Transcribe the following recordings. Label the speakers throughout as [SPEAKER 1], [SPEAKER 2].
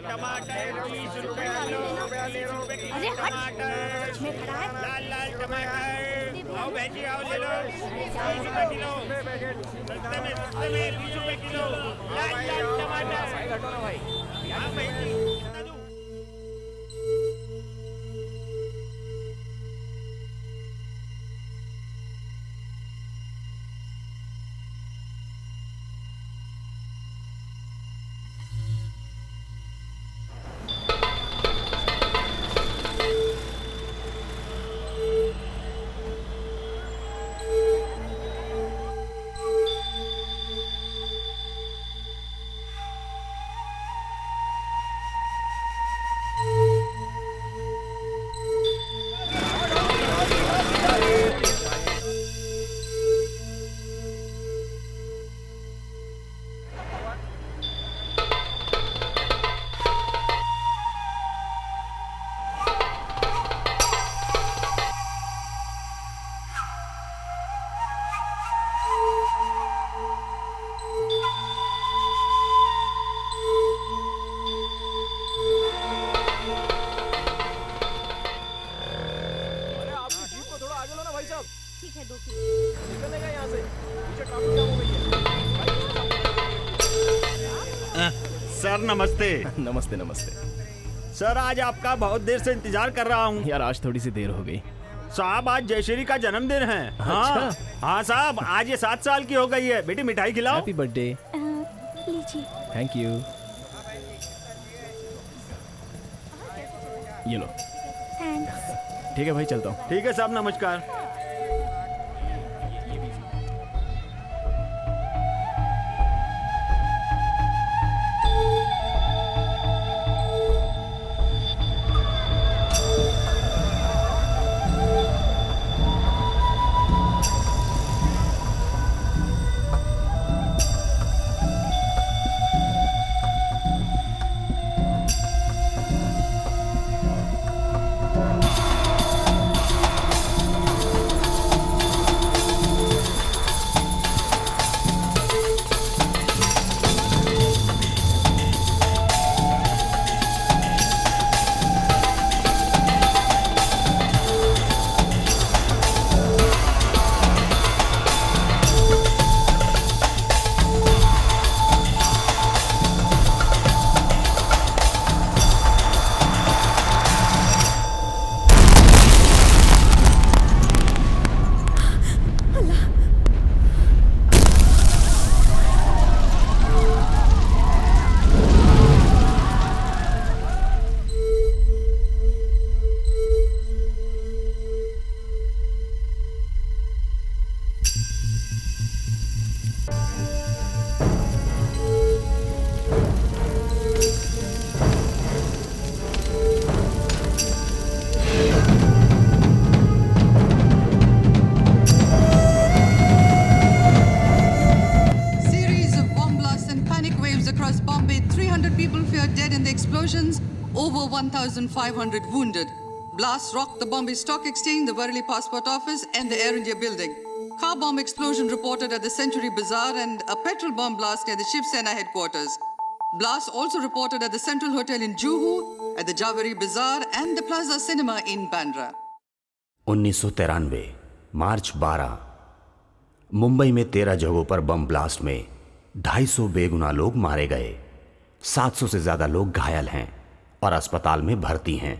[SPEAKER 1] टमाटर 20 रुपए किलो, 20 रुपए किलो
[SPEAKER 2] अरे हट,
[SPEAKER 1] टमाटर।
[SPEAKER 2] सच में खड़ा है।
[SPEAKER 1] लाल लाल टमाटर आओ बहन जी आओ ले लो 20 रुपए किलो सस्ते में 20 रुपए किलो लाल लाल टमाटर। हाँ बहन जी कितना दूं?
[SPEAKER 2] ठीक है 2 किलो
[SPEAKER 3] निकलेगा यहाँ से, पीछे ट्रैफिक जाम हो गई है।
[SPEAKER 1] सर नमस्ते।
[SPEAKER 3] नमस्ते नमस्ते।
[SPEAKER 1] सर आज आपका बहुत देर से इंतजार कर रहा हूँ।
[SPEAKER 3] यार आज थोड़ी सी देर हो गई।
[SPEAKER 1] साहब आज जयश्री का जन्मदिन है। हाँ
[SPEAKER 3] अच्छा।
[SPEAKER 1] हाँ साहब आज ये 7 साल की हो गई है। बेटी मिठाई खिलाओ।
[SPEAKER 3] Happy birthday.
[SPEAKER 2] लीजिए।
[SPEAKER 3] Thank you. ये लो।
[SPEAKER 2] थैंक्स।
[SPEAKER 3] ठीक है भाई चलता हूँ।
[SPEAKER 1] ठीक है साहब नमस्कार।
[SPEAKER 4] Across Bombay, 300 people feared dead in the explosions, over 1,500 wounded. Blasts rocked the Bombay Stock Exchange, the Worli Passport Office, and the Air India building. Car bomb explosion reported at the Century Bazaar and a petrol bomb blast near the Shiv Sena headquarters. Blasts also reported at the Central Hotel in Juhu, at the Javeri Bazaar, and the Plaza Cinema in Bandra.
[SPEAKER 5] 1993 मार्च 12 मुंबई में 13 जगहों पर bomb blast में 250 बेगुनाह लोग मारे गए। 700 से ज्यादा लोग घायल हैं और अस्पताल में भर्ती हैं।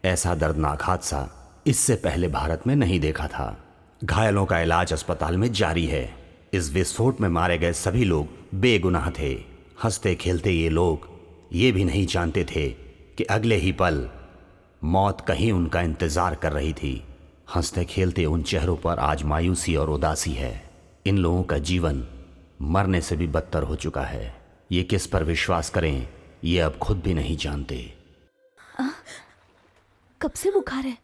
[SPEAKER 5] ऐसा दर्दनाक हादसा इससे पहले भारत में नहीं देखा था। घायलों का इलाज अस्पताल में जारी है। इस विस्फोट में मारे गए सभी लोग बेगुनाह थे। हंसते खेलते ये लोग ये भी नहीं जानते थे कि अगले ही पल मौत कहीं उनका इंतजार कर रही थी। हंसते खेलते उन चेहरों पर आज मायूसी और उदासी है। इन लोगों का जीवन मरने से भी बदतर हो चुका है। ये किस पर विश्वास करें ये अब खुद भी नहीं जानते।
[SPEAKER 2] कब से बुखार है?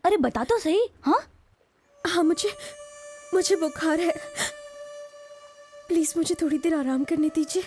[SPEAKER 2] अरे बता तो सही। हाँ
[SPEAKER 6] हाँ मुझे बुखार है। प्लीज मुझे थोड़ी देर आराम करने दीजिए।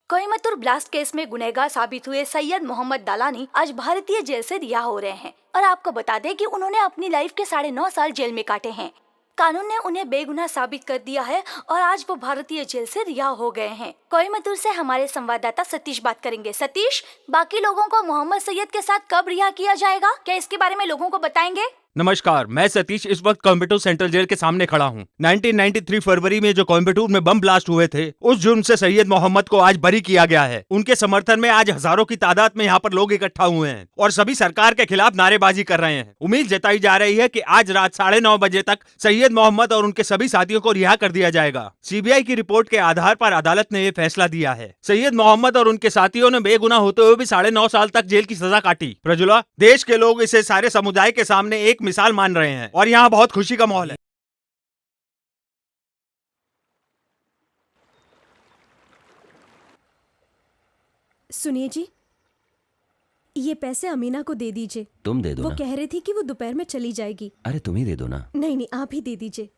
[SPEAKER 2] कोयम्बतूर ब्लास्ट केस में गुनहगार साबित हुए सैयद मोहम्मद दालानी आज भारतीय जेल से रिहा हो रहे हैं। और आपको बता दें कि उन्होंने अपनी लाइफ के 9.5 साल जेल में काटे हैं। कानून ने उन्हें बेगुनाह साबित कर दिया है और आज वो भारतीय जेल से रिहा हो गए हैं। कोयम्बटूर से हमारे संवाददाता सतीश बात करेंगे। सतीश, बाकी लोगों को मोहम्मद सैयद के साथ कब रिहा किया जाएगा, क्या इसके बारे में लोगों को बताएंगे?
[SPEAKER 7] नमस्कार, मैं सतीश इस वक्त कोयम्बटूर सेंट्रल जेल के सामने खड़ा हूँ। 1993 फरवरी में जो कोयम्बटूर में बम ब्लास्ट हुए थे, उस जुर्म से सैयद मोहम्मद को आज बरी किया गया है। उनके समर्थन में आज हजारों की तादाद में यहाँ पर लोग इकट्ठा हुए हैं और सभी सरकार के खिलाफ नारेबाजी कर रहे हैं। उम्मीद जताई जा रही है कि आज रात 9:30 बजे तक सैयद मोहम्मद और उनके सभी साथियों को रिहा कर दिया जाएगा। सीबीआई की रिपोर्ट के आधार पर अदालत ने ये फैसला दिया है। सैयद मोहम्मद और उनके साथियों ने बेगुनाह होते हुए भी 9.5 साल तक जेल की सजा काटी। प्रजुला, देश के लोग इसे सारे समुदाय के सामने एक मिसाल मान रहे हैं और यहाँ बहुत खुशी का माहौल है।
[SPEAKER 6] सुनिए जी, ये पैसे अमीना को दे दीजिए।
[SPEAKER 8] तुम दे दो
[SPEAKER 6] वो
[SPEAKER 8] ना।
[SPEAKER 6] कह रही थी कि वो दोपहर में चली जाएगी।
[SPEAKER 8] अरे तुम ही दे दो ना।
[SPEAKER 6] नहीं नहीं, आप ही दे दीजिए।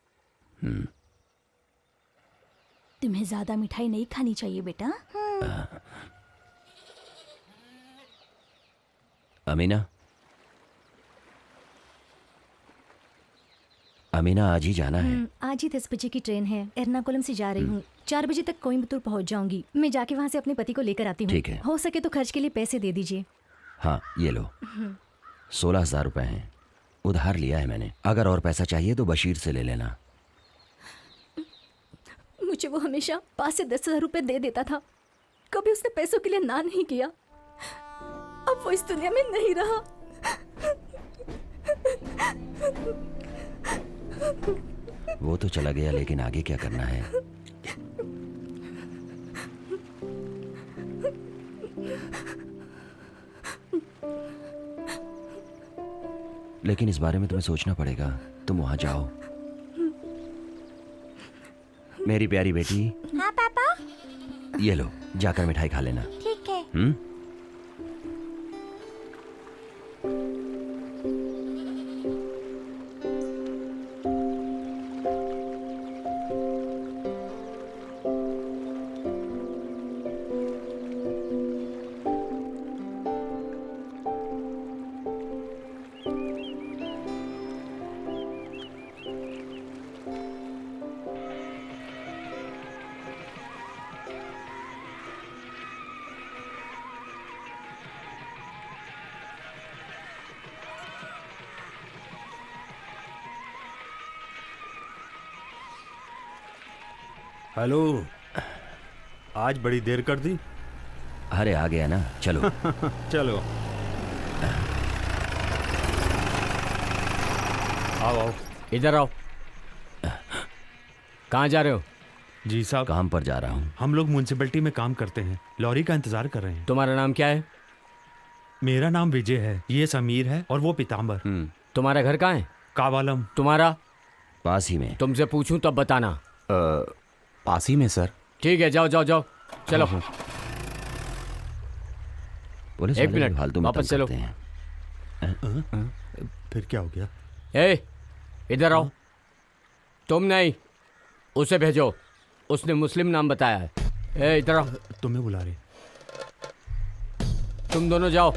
[SPEAKER 2] तुम्हें ज्यादा मिठाई नहीं खानी चाहिए बेटा।
[SPEAKER 8] अमीना, अमीना आज ही जाना है।
[SPEAKER 9] आज ही 10 बजे की ट्रेन है। एर्नाकुलम से जा रही हूँ। 4 बजे तक कोयम्बटूर पहुँच जाऊंगी। मैं जाके वहाँ से अपने पति को लेकर आती हूँ।
[SPEAKER 8] ठीक है।
[SPEAKER 9] हो सके तो खर्च के लिए पैसे दे दीजिए।
[SPEAKER 8] हाँ, ये लो। 16,000 रुपए हैं, उधार लिया है मैंने। अगर और पैसा चाहिए तो बशीर से ले लेना।
[SPEAKER 9] मुझे वो हमेशा 5 से 10,000 रुपए दे देता था। कभी उसने पैसों के लिए ना नहीं किया। अब वो इस दुनिया में नहीं रहा।
[SPEAKER 8] वो तो चला गया, लेकिन आगे क्या करना है? लेकिन इस बारे में तुम्हें सोचना पड़ेगा। तुम वहां जाओ। मेरी प्यारी बेटी।
[SPEAKER 2] हाँ पापा।
[SPEAKER 8] ये लो, जाकर मिठाई खा लेना।
[SPEAKER 2] ठीक है।
[SPEAKER 10] हेलो, आज बड़ी देर कर दी।
[SPEAKER 8] अरे आ गया ना, चलो।
[SPEAKER 10] चलो आओ आओ।
[SPEAKER 11] इधर आओ। कहाँ जा रहे हो?
[SPEAKER 10] जी साहब,
[SPEAKER 8] काम पर जा रहा हूँ।
[SPEAKER 10] हम लोग म्यूनसिपैलिटी में काम करते हैं, लॉरी का इंतजार कर रहे हैं।
[SPEAKER 11] तुम्हारा नाम क्या है?
[SPEAKER 10] मेरा नाम विजय है, ये समीर है और वो पीताम्बर।
[SPEAKER 11] तुम्हारा घर कहाँ है?
[SPEAKER 10] कावालम।
[SPEAKER 11] तुम्हारा?
[SPEAKER 8] पास ही में।
[SPEAKER 11] तुमसे पूछूं तब बताना।
[SPEAKER 5] पास ही में सर।
[SPEAKER 11] ठीक है, जाओ जाओ जाओ, चलो।
[SPEAKER 8] पुलिस
[SPEAKER 11] एक
[SPEAKER 8] वाले
[SPEAKER 11] मिनट,
[SPEAKER 8] फालतू
[SPEAKER 11] वापस चलो।
[SPEAKER 10] फिर क्या हो गया?
[SPEAKER 11] ए, इधर आओ। तुम नहीं, उसे भेजो। उसने मुस्लिम नाम बताया है। ए, इधर आओ।
[SPEAKER 10] तुम्हें बुला रहे।
[SPEAKER 11] तुम दोनों जाओ।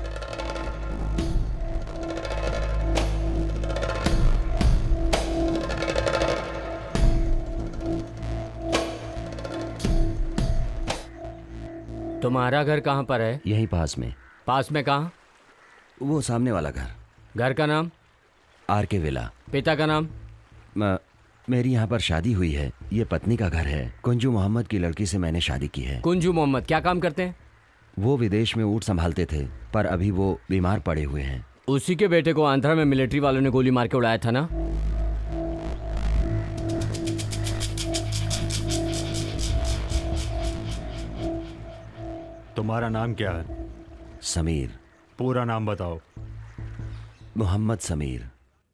[SPEAKER 11] तुम्हारा घर कहाँ पर है?
[SPEAKER 8] यहीं पास में।
[SPEAKER 11] पास में कहाँ?
[SPEAKER 8] वो सामने वाला घर।
[SPEAKER 11] घर का नाम?
[SPEAKER 8] आर.के. विला।
[SPEAKER 11] पिता का नाम?
[SPEAKER 8] मेरी यहाँ पर शादी हुई है। ये पत्नी का घर है। कुंजू मोहम्मद की लड़की से मैंने शादी की है।
[SPEAKER 11] कुंजू मोहम्मद क्या काम करते हैं?
[SPEAKER 8] वो विदेश में ऊँट संभालते थे, पर अभी वो बीमार पड़े हुए हैं।
[SPEAKER 11] उसी के बेटे को आंध्रा में मिलिट्री वालों ने गोली मार के उड़ाया था ना?
[SPEAKER 10] तुम्हारा नाम क्या है?
[SPEAKER 8] समीर।
[SPEAKER 10] पूरा नाम बताओ।
[SPEAKER 8] मोहम्मद समीर।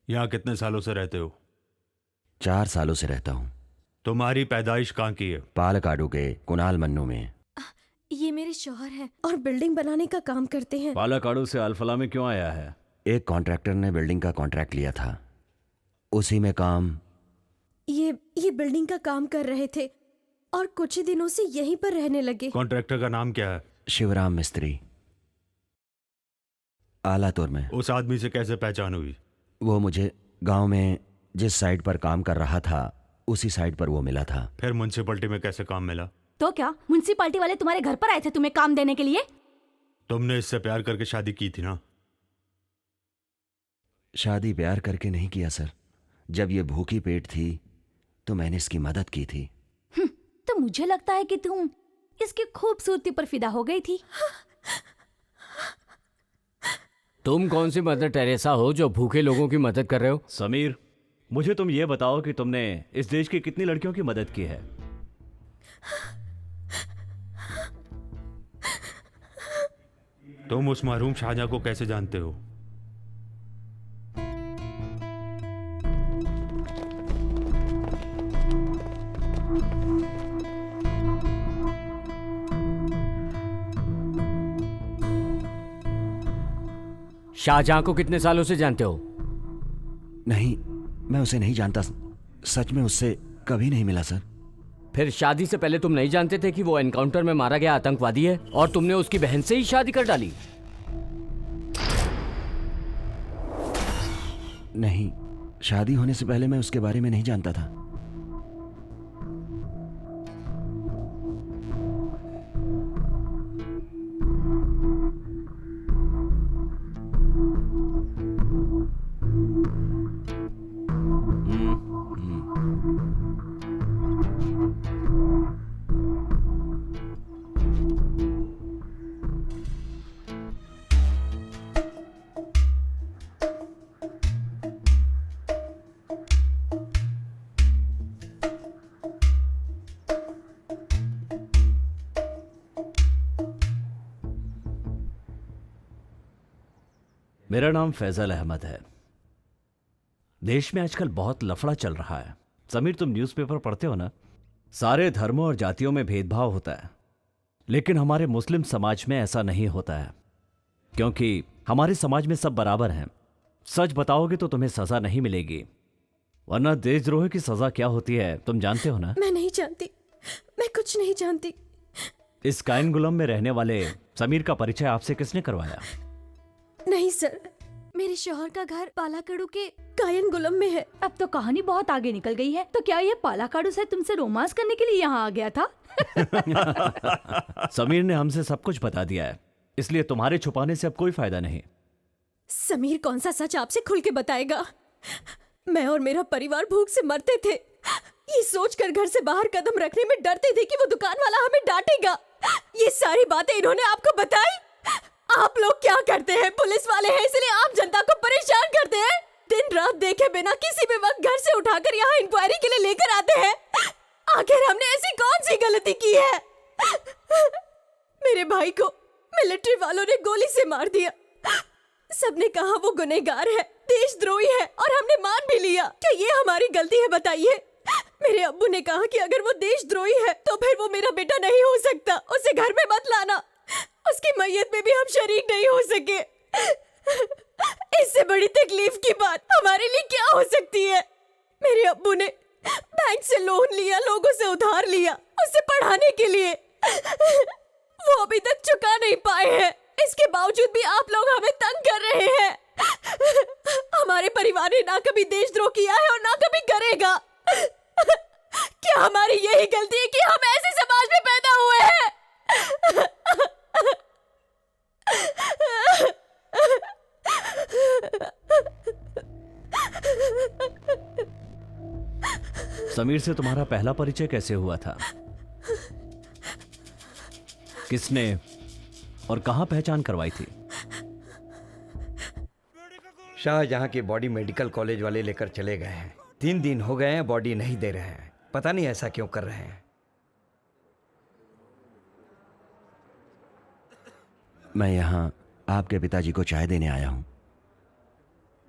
[SPEAKER 10] यहाँ कितने सालों से रहते हो?
[SPEAKER 8] 4 सालों से रहता हूँ।
[SPEAKER 10] तुम्हारी पैदाइश कहाँ की है?
[SPEAKER 8] पालकाडू के कुनाल मन्नू में।
[SPEAKER 6] ये मेरे शौहर हैं और बिल्डिंग बनाने का काम करते हैं।
[SPEAKER 3] पालाकाडू से अल्फला में क्यों आया है?
[SPEAKER 8] एक कॉन्ट्रैक्टर ने बिल्डिंग का कॉन्ट्रैक्ट लिया था, उसी में काम।
[SPEAKER 6] ये बिल्डिंग का काम कर रहे थे और कुछ ही दिनों से यहीं पर रहने लगे।
[SPEAKER 10] कॉन्ट्रैक्टर का नाम क्या है?
[SPEAKER 8] शिवराम मिस्त्री, आलातुर में।
[SPEAKER 10] उस आदमी से कैसे पहचान हुई?
[SPEAKER 8] वो मुझे गांव में जिस साइट पर काम कर रहा था उसी साइट पर वो मिला था।
[SPEAKER 10] फिर म्युनिसिपैलिटी में कैसे काम मिला?
[SPEAKER 2] तो क्या म्युनिसिपैलिटी वाले तुम्हारे घर पर आए थे तुम्हें काम देने के लिए?
[SPEAKER 10] तुमने इससे प्यार करके शादी की थी ना?
[SPEAKER 8] शादी प्यार करके नहीं किया सर। जब ये भूखी पेट थी तो मैंने इसकी मदद की थी।
[SPEAKER 2] तो मुझे लगता है कि तुम इसकी खूबसूरती पर फिदा हो गई थी।
[SPEAKER 11] तुम कौन सी मदर टेरेसा हो जो भूखे लोगों की मदद कर रहे हो?
[SPEAKER 3] समीर, मुझे तुम ये बताओ कि तुमने इस देश की कितनी लड़कियों की मदद की है?
[SPEAKER 10] तुम उस मरहूम शाहजहां को कैसे जानते हो?
[SPEAKER 11] शाहजहां को कितने सालों से जानते हो?
[SPEAKER 8] नहीं, मैं उसे नहीं जानता। सच में उससे कभी नहीं मिला सर।
[SPEAKER 11] फिर शादी से पहले तुम नहीं जानते थे कि वो एनकाउंटर में मारा गया आतंकवादी है और तुमने उसकी बहन से ही शादी कर डाली?
[SPEAKER 8] नहीं, शादी होने से पहले मैं उसके बारे में नहीं जानता था।
[SPEAKER 3] मेरा नाम फैजल अहमद है। देश में आजकल बहुत लफड़ा चल रहा है। समीर, तुम न्यूज़पेपर पढ़ते हो ना? सारे धर्मों और जातियों में भेदभाव होता है, लेकिन हमारे मुस्लिम समाज में ऐसा नहीं होता है, क्योंकि हमारे समाज में सब बराबर हैं। सच बताओगे तो तुम्हें सजा नहीं मिलेगी, वरना देशद्रोह की सजा क्या होती है तुम जानते हो ना?
[SPEAKER 6] मैं नहीं जानती, मैं कुछ नहीं जानती।
[SPEAKER 3] इस कायनगुलम में रहने वाले समीर का परिचय आपसे किसने करवाया?
[SPEAKER 6] नहीं सर, मेरे शौहर का घर पालाकड़ू के कायनगुलम में है।
[SPEAKER 2] अब तो कहानी बहुत आगे निकल गई है। तो क्या ये पालाकाडू से तुमसे रोमांस करने के लिए यहाँ आ गया था?
[SPEAKER 3] समीर ने हमसे सब कुछ बता दिया है, इसलिए तुम्हारे छुपाने से अब कोई फायदा नहीं।
[SPEAKER 6] समीर कौन सा सच आपसे खुल के बताएगा? मैं और मेरा परिवार भूख से मरते थे। ये सोचकर घर से बाहर कदम रखने में डरते थे कि वो दुकान वाला हमें डांटेगा। ये सारी बातें इन्होंने आपको बताई? आप लोग क्या करते हैं? पुलिस वाले हैं इसलिए आम जनता को परेशान करते हैं। दिन रात देखे बिना किसी भी वक्त घर से उठाकर यहाँ इंक्वायरी के लिए लेकर आते हैं। आखिर हमने ऐसी कौन सी गलती की है? मेरे भाई को मिलिट्री वालों ने गोली से मार दिया। सबने कहा वो गुनहगार है, देशद्रोही है, और हमने मान भी लिया। क्या ये हमारी गलती है बताइए? मेरे अब्बू ने कहा कि अगर वो देशद्रोही है तो फिर वो मेरा बेटा नहीं हो सकता, उसे घर में मत लाना। उसकी मैयत में भी हम शरीक नहीं हो सके। इससे बड़ी तकलीफ की बात हमारे लिए क्या हो सकती है? मेरे अब्बू ने बैंक से लोन लिया, लोगों से उधार लिया उसे पढ़ाने के लिए। वो अभी तक चुका नहीं पाए हैं। इसके बावजूद भी आप लोग हमें तंग कर रहे हैं। हमारे परिवार ने ना कभी देशद्रोह किया है और ना कभी करेगा। क्या हमारी यही गलती है कि हम ऐसे समाज में पैदा हुए हैं?
[SPEAKER 3] समीर से तुम्हारा पहला परिचय कैसे हुआ था? किसने और कहां पहचान करवाई थी?
[SPEAKER 12] शाहजहां की बॉडी मेडिकल कॉलेज वाले लेकर चले गए हैं। 3 दिन हो गए हैं, बॉडी नहीं दे रहे हैं। पता नहीं ऐसा क्यों कर रहे हैं।
[SPEAKER 8] मैं यहाँ आपके पिताजी को चाय देने आया हूँ।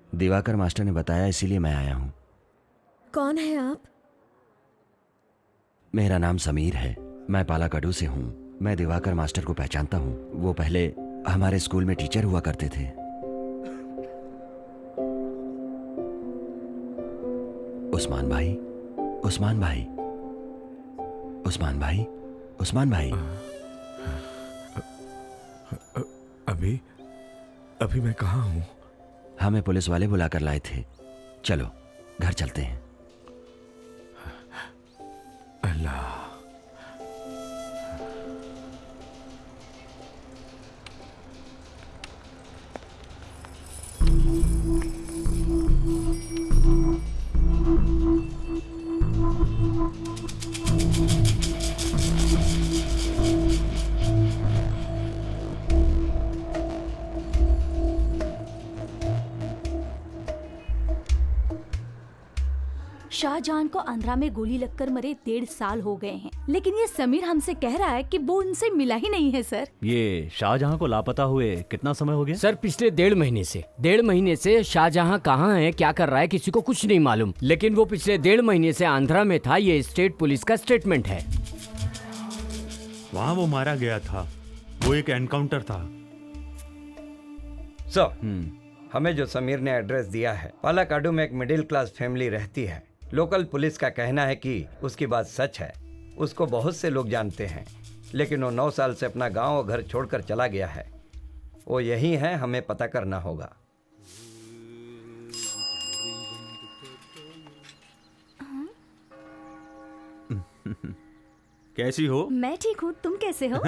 [SPEAKER 8] दिवाकर मास्टर ने बताया, इसीलिए मैं आया हूँ।
[SPEAKER 6] कौन है आप?
[SPEAKER 8] मेरा नाम समीर है। मैं पालाकाडू से हूँ। मैं दिवाकर मास्टर को पहचानता हूँ। वो पहले हमारे स्कूल में टीचर हुआ करते थे। उस्मान भाई, उस्मान भाई, उस्मान भाई, उस्मान भाई।
[SPEAKER 10] अभी मैं कहाँ हूँ?
[SPEAKER 8] हमें पुलिस वाले बुला कर लाए थे। चलो घर चलते हैं।
[SPEAKER 10] अल्लाह।
[SPEAKER 9] शाहजहां को आंध्रा में गोली लगकर मरे 1.5 साल हो गए हैं, लेकिन ये समीर हमसे कह रहा है कि वो उनसे मिला ही नहीं है सर।
[SPEAKER 3] ये शाहजहां को लापता हुए कितना समय हो गया?
[SPEAKER 11] सर पिछले 1.5 महीने से शाहजहां कहाँ है, क्या कर रहा है, किसी को कुछ नहीं मालूम। लेकिन वो पिछले 1.5 महीने से आंध्रा में था, ये स्टेट पुलिस का स्टेटमेंट है।
[SPEAKER 7] वहाँ वो मारा गया था, वो एक एनकाउंटर था।
[SPEAKER 12] हमें जो समीर ने एड्रेस दिया है, पालाकाडू में एक मिडिल क्लास फैमिली रहती है। लोकल पुलिस का कहना है कि उसकी बात सच है। उसको बहुत से लोग जानते हैं, लेकिन वो 9 साल से अपना गांव और घर छोड़कर चला गया है। वो यही है, हमें पता करना होगा।
[SPEAKER 7] कैसी हो?
[SPEAKER 9] मैं ठीक हूँ, तुम कैसे हो?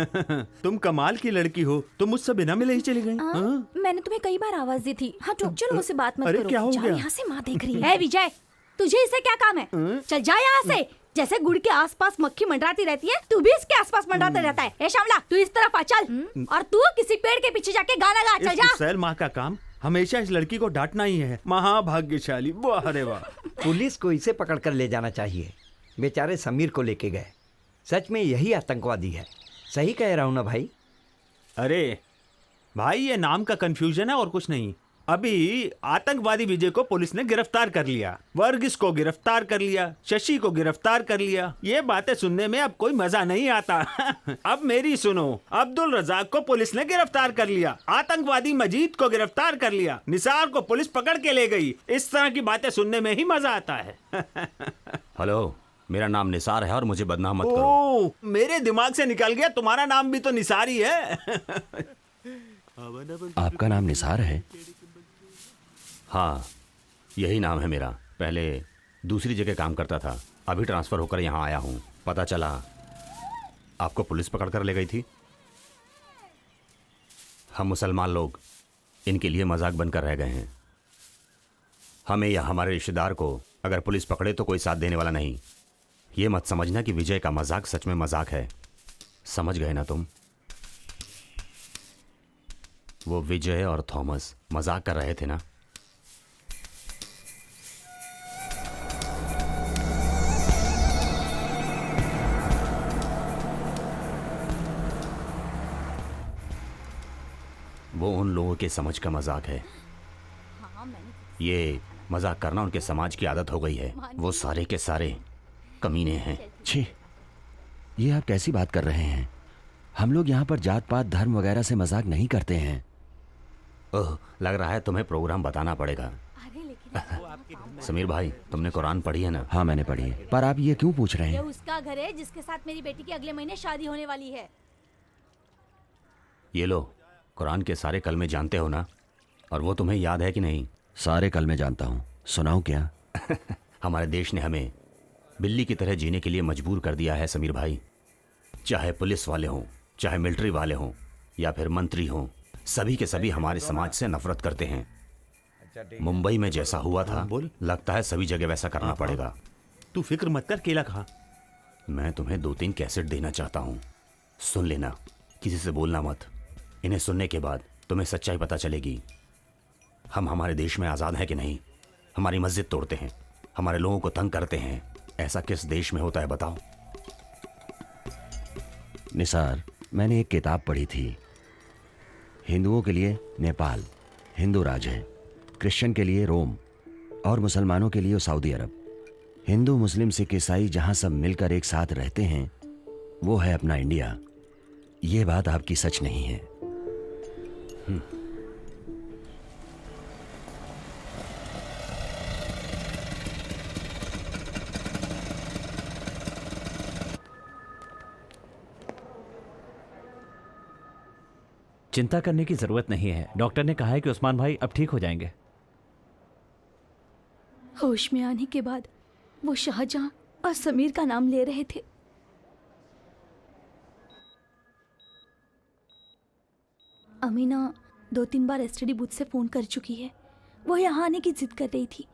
[SPEAKER 7] तुम कमाल की लड़की हो, तुम मुझसे बिना मिले ही चली गई।
[SPEAKER 9] मैंने तुम्हें कई बार आवाज दी थी। हाँ चलो मुझसे बात मत
[SPEAKER 7] अरे,
[SPEAKER 9] करो।
[SPEAKER 7] क्या हो
[SPEAKER 9] जाओ
[SPEAKER 7] गया?
[SPEAKER 9] यहाँ से, माँ देख रही है। विजय, तुझे इससे क्या काम है? चल जा यहाँ से। जैसे गुड़ के आसपास मक्खी मंडराती रहती है, तू भी इसके आसपास मंडराता रहता है। ए श्यामला, तू इस तरफ आ चल, और तू किसी पेड़ के पीछे जाके गाना गा। चल जा।
[SPEAKER 7] सैल माँ का काम हमेशा इस लड़की को डांटना ही है। महाभाग्यशाली, वाह रे वाह।
[SPEAKER 12] पुलिस को इसे पकड़कर ले जाना चाहिए। बेचारे समीर को लेके गए। सच में यही आतंकवादी है। सही कह रहा हूँ ना भाई?
[SPEAKER 7] अरे भाई, ये नाम का कंफ्यूजन है और कुछ नहीं। अभी आतंकवादी विजय को पुलिस ने गिरफ्तार कर लिया, वर्गीस को गिरफ्तार कर लिया, शशि को गिरफ्तार कर लिया। ये बातें सुनने में अब कोई मजा नहीं आता। अब मेरी सुनो, अब्दुल रजाक को पुलिस ने गिरफ्तार कर लिया, आतंकवादी मजीद को गिरफ्तार कर लिया, निसार को पुलिस पकड़ के ले गई। इस तरह की बातें सुनने में ही मजा आता है।
[SPEAKER 5] हेलो, मेरा नाम निसार है और मुझे बदनाम मत करो।
[SPEAKER 7] ओ, मेरे दिमाग से निकल गया, तुम्हारा नाम भी तो निसार ही है।
[SPEAKER 8] आपका नाम निसार है?
[SPEAKER 5] हाँ, यही नाम है मेरा। पहले दूसरी जगह काम करता था, अभी ट्रांसफ़र होकर यहाँ आया हूँ। पता चला आपको पुलिस पकड़ कर ले गई थी। हम मुसलमान लोग इनके लिए मजाक बनकर रह गए हैं। हमें या हमारे रिश्तेदार को अगर पुलिस पकड़े तो कोई साथ देने वाला नहीं। ये मत समझना कि विजय का मजाक सच में मजाक है। समझ गए ना तुम? वो विजय और थॉमस मजाक कर रहे थे ना। वो उन लोगों के समझ का मजाक है। ये मजाक करना उनके समाज की आदत हो गई है। वो सारे के सारे कमीने हैं।
[SPEAKER 8] छी, ये आप कैसी बात कर रहे हैं? हम लोग यहाँ पर जात पात धर्म वगैरह से मजाक नहीं करते हैं।
[SPEAKER 5] ओह, लग रहा है तुम्हें प्रोग्राम बताना पड़ेगा। समीर भाई, तुमने कुरान पढ़ी है ना?
[SPEAKER 8] हाँ मैंने पढ़ी है, पर आप ये क्यों पूछ रहे
[SPEAKER 9] ये
[SPEAKER 8] हैं?
[SPEAKER 9] उसका घर है जिसके साथ मेरी बेटी की अगले महीने शादी होने वाली है।
[SPEAKER 5] ये लो, कुरान के सारे कलमे जानते हो ना? और वो तुम्हें याद है कि नहीं?
[SPEAKER 8] सारे कलमे जानता हूँ, सुनाऊं क्या?
[SPEAKER 5] हमारे देश ने हमें बिल्ली की तरह जीने के लिए मजबूर कर दिया है समीर भाई। चाहे पुलिस वाले हों, चाहे मिलिट्री वाले हों, या फिर मंत्री हों, सभी के सभी हमारे समाज से नफरत करते हैं। मुंबई में जैसा हुआ था, लगता है सभी जगह वैसा करना पड़ेगा।
[SPEAKER 7] तू फिक्र मत कर, केला खा।
[SPEAKER 5] मैं तुम्हें 2-3 कैसेट देना चाहता हूँ, सुन लेना। किसी से बोलना मत। इन्हें सुनने के बाद तुम्हें सच्चाई पता चलेगी। हम हमारे देश में आज़ाद हैं कि नहीं। हमारी मस्जिद तोड़ते हैं, हमारे लोगों को तंग करते हैं। ऐसा किस देश में होता है बताओ?
[SPEAKER 8] निसार, मैंने एक किताब पढ़ी थी। हिंदुओं के लिए नेपाल हिंदू राज है, क्रिश्चियन के लिए रोम और मुसलमानों के लिए सऊदी अरब। हिंदू मुस्लिम सिख ईसाई जहां सब मिलकर एक साथ रहते हैं, वो है अपना इंडिया। ये बात आपकी सच नहीं है।
[SPEAKER 3] चिंता करने की जरूरत नहीं है। डॉक्टर ने कहा है कि उस्मान भाई अब ठीक हो जाएंगे।
[SPEAKER 2] होश में आने के बाद वो शाहजहां और समीर का नाम ले रहे थे। अमीना 2-3 बार एसटीडी बूथ से फोन कर चुकी है। वो यहाँ आने की जिद कर रही थी,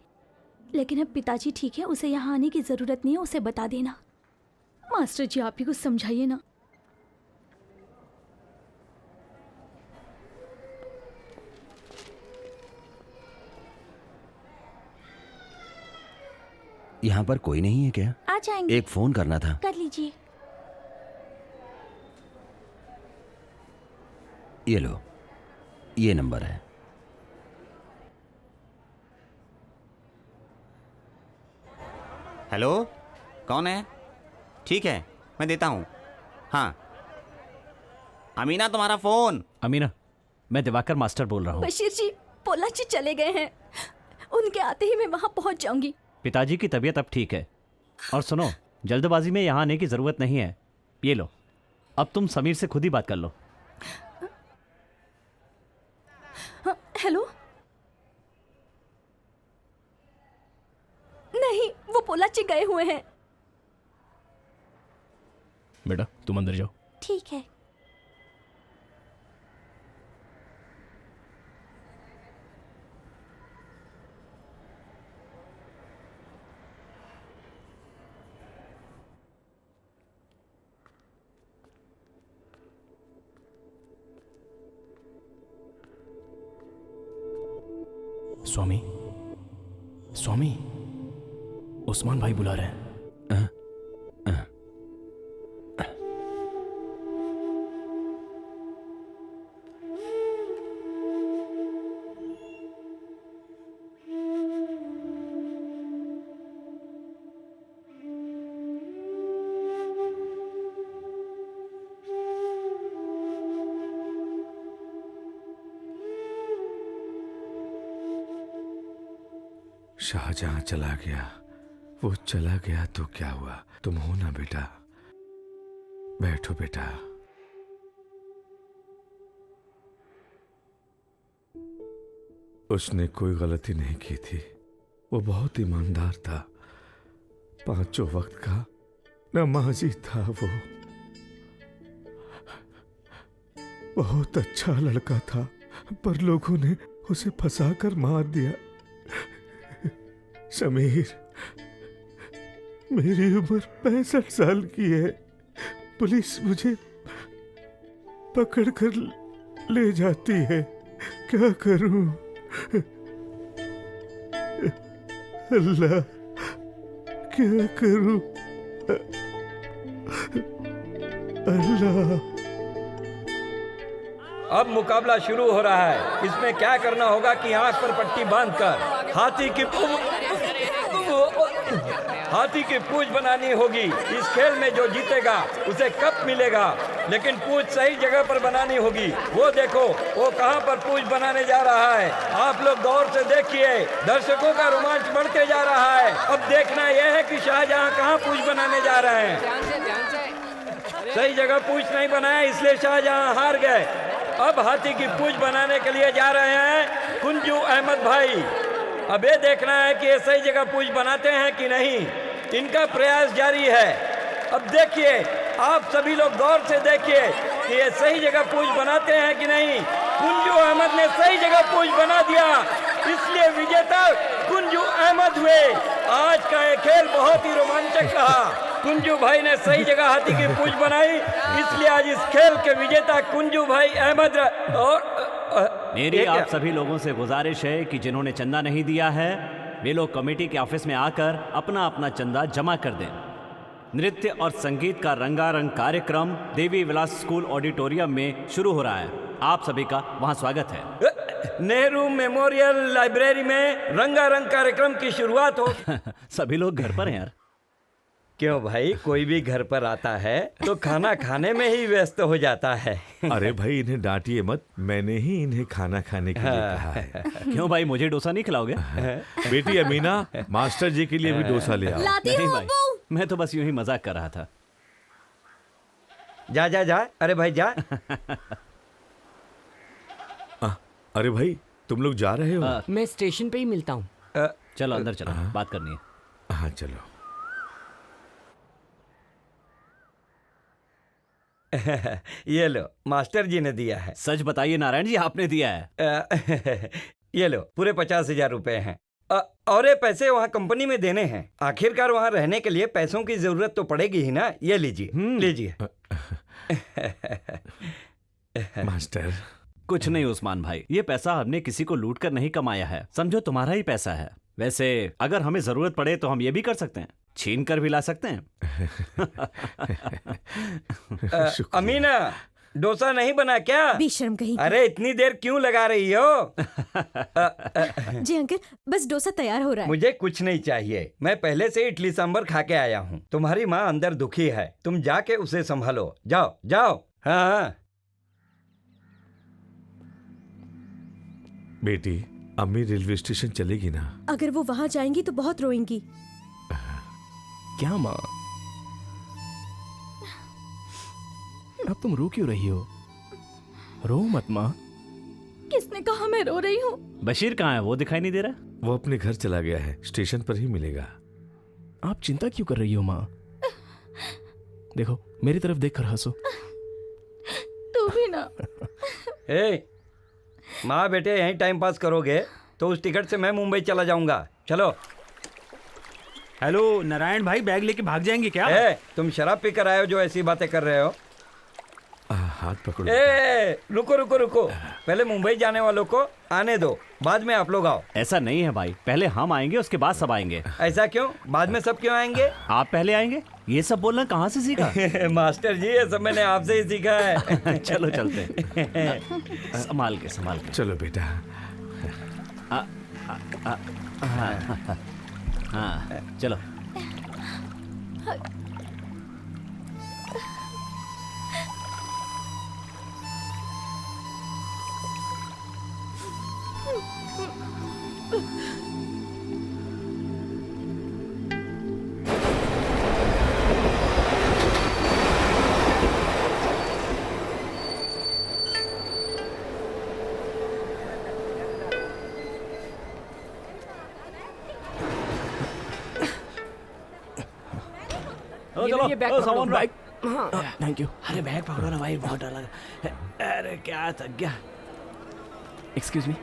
[SPEAKER 2] लेकिन अब पिताजी ठीक है, उसे यहाँ आने की जरूरत नहीं है, उसे बता देना। मास्टर जी आप ही कुछ समझाइए ना।
[SPEAKER 8] यहाँ पर कोई नहीं है क्या?
[SPEAKER 2] आ जाएंगे।
[SPEAKER 8] एक फोन करना था।
[SPEAKER 2] कर लीजिए।
[SPEAKER 8] ये लो, ये नंबर है।
[SPEAKER 5] हेलो, कौन है? ठीक है, मैं देता हूँ। हाँ, अमीना तुम्हारा फोन।
[SPEAKER 3] अमीना, मैं दिवाकर मास्टर बोल रहा हूँ।
[SPEAKER 2] बशीर जी, पोलाची चले गए हैं। उनके आते ही मैं वहाँ पहुँच जाऊंगी।
[SPEAKER 3] पिताजी की तबीयत अब ठीक है। और सुनो, जल्दबाजी में यहाँ आने की जरूरत नहीं है। ये लो, अब तुम समीर से खुद ही बात कर लो।
[SPEAKER 2] हाँ, हेलो। नहीं, वो पोलाची गए हुए हैं।
[SPEAKER 10] बेटा तुम अंदर जाओ।
[SPEAKER 2] ठीक है।
[SPEAKER 10] स्वामी, स्वामी, उस्मान भाई बुला रहे हैं।
[SPEAKER 13] शाहजहां चला गया, वो चला गया तो क्या हुआ? तुम हो ना बेटा, बैठो बेटा। उसने कोई गलती नहीं की थी, वो बहुत ईमानदार था, 5 वक्त का नमाजी था। वो बहुत अच्छा लड़का था, पर लोगों ने उसे फंसाकर मार दिया। समीर, मेरी उम्र 65 साल की है। पुलिस मुझे पकड़ कर ले जाती है, क्या करूं? अल्लाह, क्या करूं? अल्लाह।
[SPEAKER 12] अब मुकाबला शुरू हो रहा है। इसमें क्या करना होगा कि आंख पर पट्टी बांधकर हाथी की पूंछ बनानी होगी। इस खेल में जो जीतेगा उसे कप मिलेगा, लेकिन पूंछ सही जगह पर बनानी होगी। वो देखो, वो कहां पर पूंछ बनाने जा रहा है। आप लोग गौर से देखिए, दर्शकों का रोमांच बढ़ते जा रहा है। अब देखना यह है कि शाहजहां कहां पूंछ बनाने जा रहे हैं। सही जगह पूंछ नहीं बनाया, इसलिए शाहजहां हार गए। अब हाथी की पूंछ बनाने के लिए जा रहे हैं कुंजू अहमद भाई। अब ये देखना है कि ये सही जगह पूंछ बनाते हैं कि नहीं। इनका प्रयास जारी है। अब देखिए, आप सभी लोग गौर से देखिए कि ये सही जगह पूंछ बनाते हैं कि नहीं। कुंजू अहमद ने सही जगह पूंछ बना दिया, इसलिए विजेता कुंजू अहमद हुए। आज का ये खेल बहुत ही रोमांचक रहा। कुंजू भाई ने सही जगह हाथी की पूंछ बनाई, इसलिए आज इस खेल के विजेता कुंजू भाई अहमद और
[SPEAKER 3] मेरी आप सभी लोगों से गुजारिश है कि जिन्होंने चंदा नहीं दिया है, वे लोग कमेटी के ऑफिस में आकर अपना अपना चंदा जमा कर दें। नृत्य और संगीत का रंगारंग कार्यक्रम देवी विलास स्कूल ऑडिटोरियम में शुरू हो रहा है। आप सभी का वहां स्वागत है।
[SPEAKER 12] नेहरू मेमोरियल लाइब्रेरी में रंगारंग कार्यक्रम की शुरुआत हो।
[SPEAKER 3] सभी लोग घर पर हैं यार।
[SPEAKER 12] क्यों भाई, कोई भी घर पर आता है तो खाना खाने में ही व्यस्त हो जाता है।
[SPEAKER 13] अरे भाई, इन्हें डांटिए मत, मैंने ही इन्हें खाना खाने के लिए कहा है।
[SPEAKER 3] क्यों भाई, मुझे डोसा नहीं खिलाओगे?
[SPEAKER 13] बेटी अमीना, मास्टर जी के लिए भी डोसा ले आओ।
[SPEAKER 3] नहीं भाई, मैं तो बस यूं ही मजाक कर रहा था।
[SPEAKER 12] जा जा जा, अरे भाई जा।
[SPEAKER 13] अरे भाई तुम लोग जा रहे हो?
[SPEAKER 11] मैं स्टेशन पे ही मिलता हूँ।
[SPEAKER 3] चलो अंदर चलो, बात करनी है।
[SPEAKER 13] हाँ चलो।
[SPEAKER 12] ये लो, मास्टर जी ने दिया है।
[SPEAKER 3] सच बताइए नारायण जी, आपने दिया है?
[SPEAKER 12] ये लो, पूरे 50,000 रुपए हैं। और ये पैसे वहाँ कंपनी में देने हैं। आखिरकार वहाँ रहने के लिए पैसों की जरूरत तो पड़ेगी ही ना। ये लीजिए, लीजिए।
[SPEAKER 13] मास्टर
[SPEAKER 3] कुछ नहीं उस्मान भाई, ये पैसा हमने किसी को लूट कर नहीं कमाया है, समझो तुम्हारा ही पैसा है। वैसे अगर हमें जरूरत पड़े तो हम ये भी कर सकते हैं, छीन कर भी ला सकते हैं।
[SPEAKER 12] अमीना, डोसा नहीं बना क्या?
[SPEAKER 6] बेशर्म कहीं की।
[SPEAKER 12] अरे इतनी देर क्यों लगा रही हो?
[SPEAKER 6] जी अंकल, बस डोसा तैयार हो रहा है।
[SPEAKER 12] मुझे कुछ नहीं चाहिए, मैं पहले से इडली सांभर खा के आया हूँ। तुम्हारी माँ अंदर दुखी है, तुम जाके उसे संभालो। जाओ जाओ। हाँ
[SPEAKER 13] बेटी, अम्मी रेलवे स्टेशन चलेगी ना?
[SPEAKER 6] अगर वो वहाँ जाएंगी तो बहुत रोएंगी।
[SPEAKER 14] क्या माँ, अब तुम रो क्यों रही हो? रो मत माँ।
[SPEAKER 6] किसने कहा मैं रो रही हूँ?
[SPEAKER 3] बशीर कहाँ है? वो दिखाई नहीं दे रहा।
[SPEAKER 13] वो अपने घर चला गया है, स्टेशन पर ही मिलेगा।
[SPEAKER 14] आप चिंता क्यों कर रही हो माँ? देखो मेरी तरफ देखकर हंसो।
[SPEAKER 6] तू भी ना।
[SPEAKER 12] ए, माँ बेटे यहीं टाइम पास करोगे तो उस टिकट से मैं मुंबई चला जाऊंगा। चलो।
[SPEAKER 7] हेलो नारायण भाई, बैग लेके भाग जाएंगे क्या?
[SPEAKER 12] तुम शराब पीकर आए हो जो ऐसी बातें कर रहे हो?
[SPEAKER 13] हाथ पकड़ो।
[SPEAKER 12] रुको रुको रुको, पहले मुंबई जाने वालों को आने दो, बाद में आप लोग आओ।
[SPEAKER 3] ऐसा नहीं है भाई, पहले हम आएंगे उसके बाद सब आएंगे।
[SPEAKER 12] ऐसा क्यों? बाद में सब क्यों आएंगे?
[SPEAKER 3] आप पहले आएंगे? ये सब बोलना कहाँ से सीखा?
[SPEAKER 12] मास्टर जी, ये सब मैंने आपसे ही सीखा है।
[SPEAKER 3] चलो चलते। संभाल के संभाल के।
[SPEAKER 13] चलो बेटा।
[SPEAKER 3] हाँ चलो।
[SPEAKER 11] ये बैग पकड़ो।
[SPEAKER 14] बैग। Thank you.
[SPEAKER 3] अरे बैग पकड़ो ना भाई, बहुत डर लगा। अरे क्या थक गया।
[SPEAKER 14] Excuse me.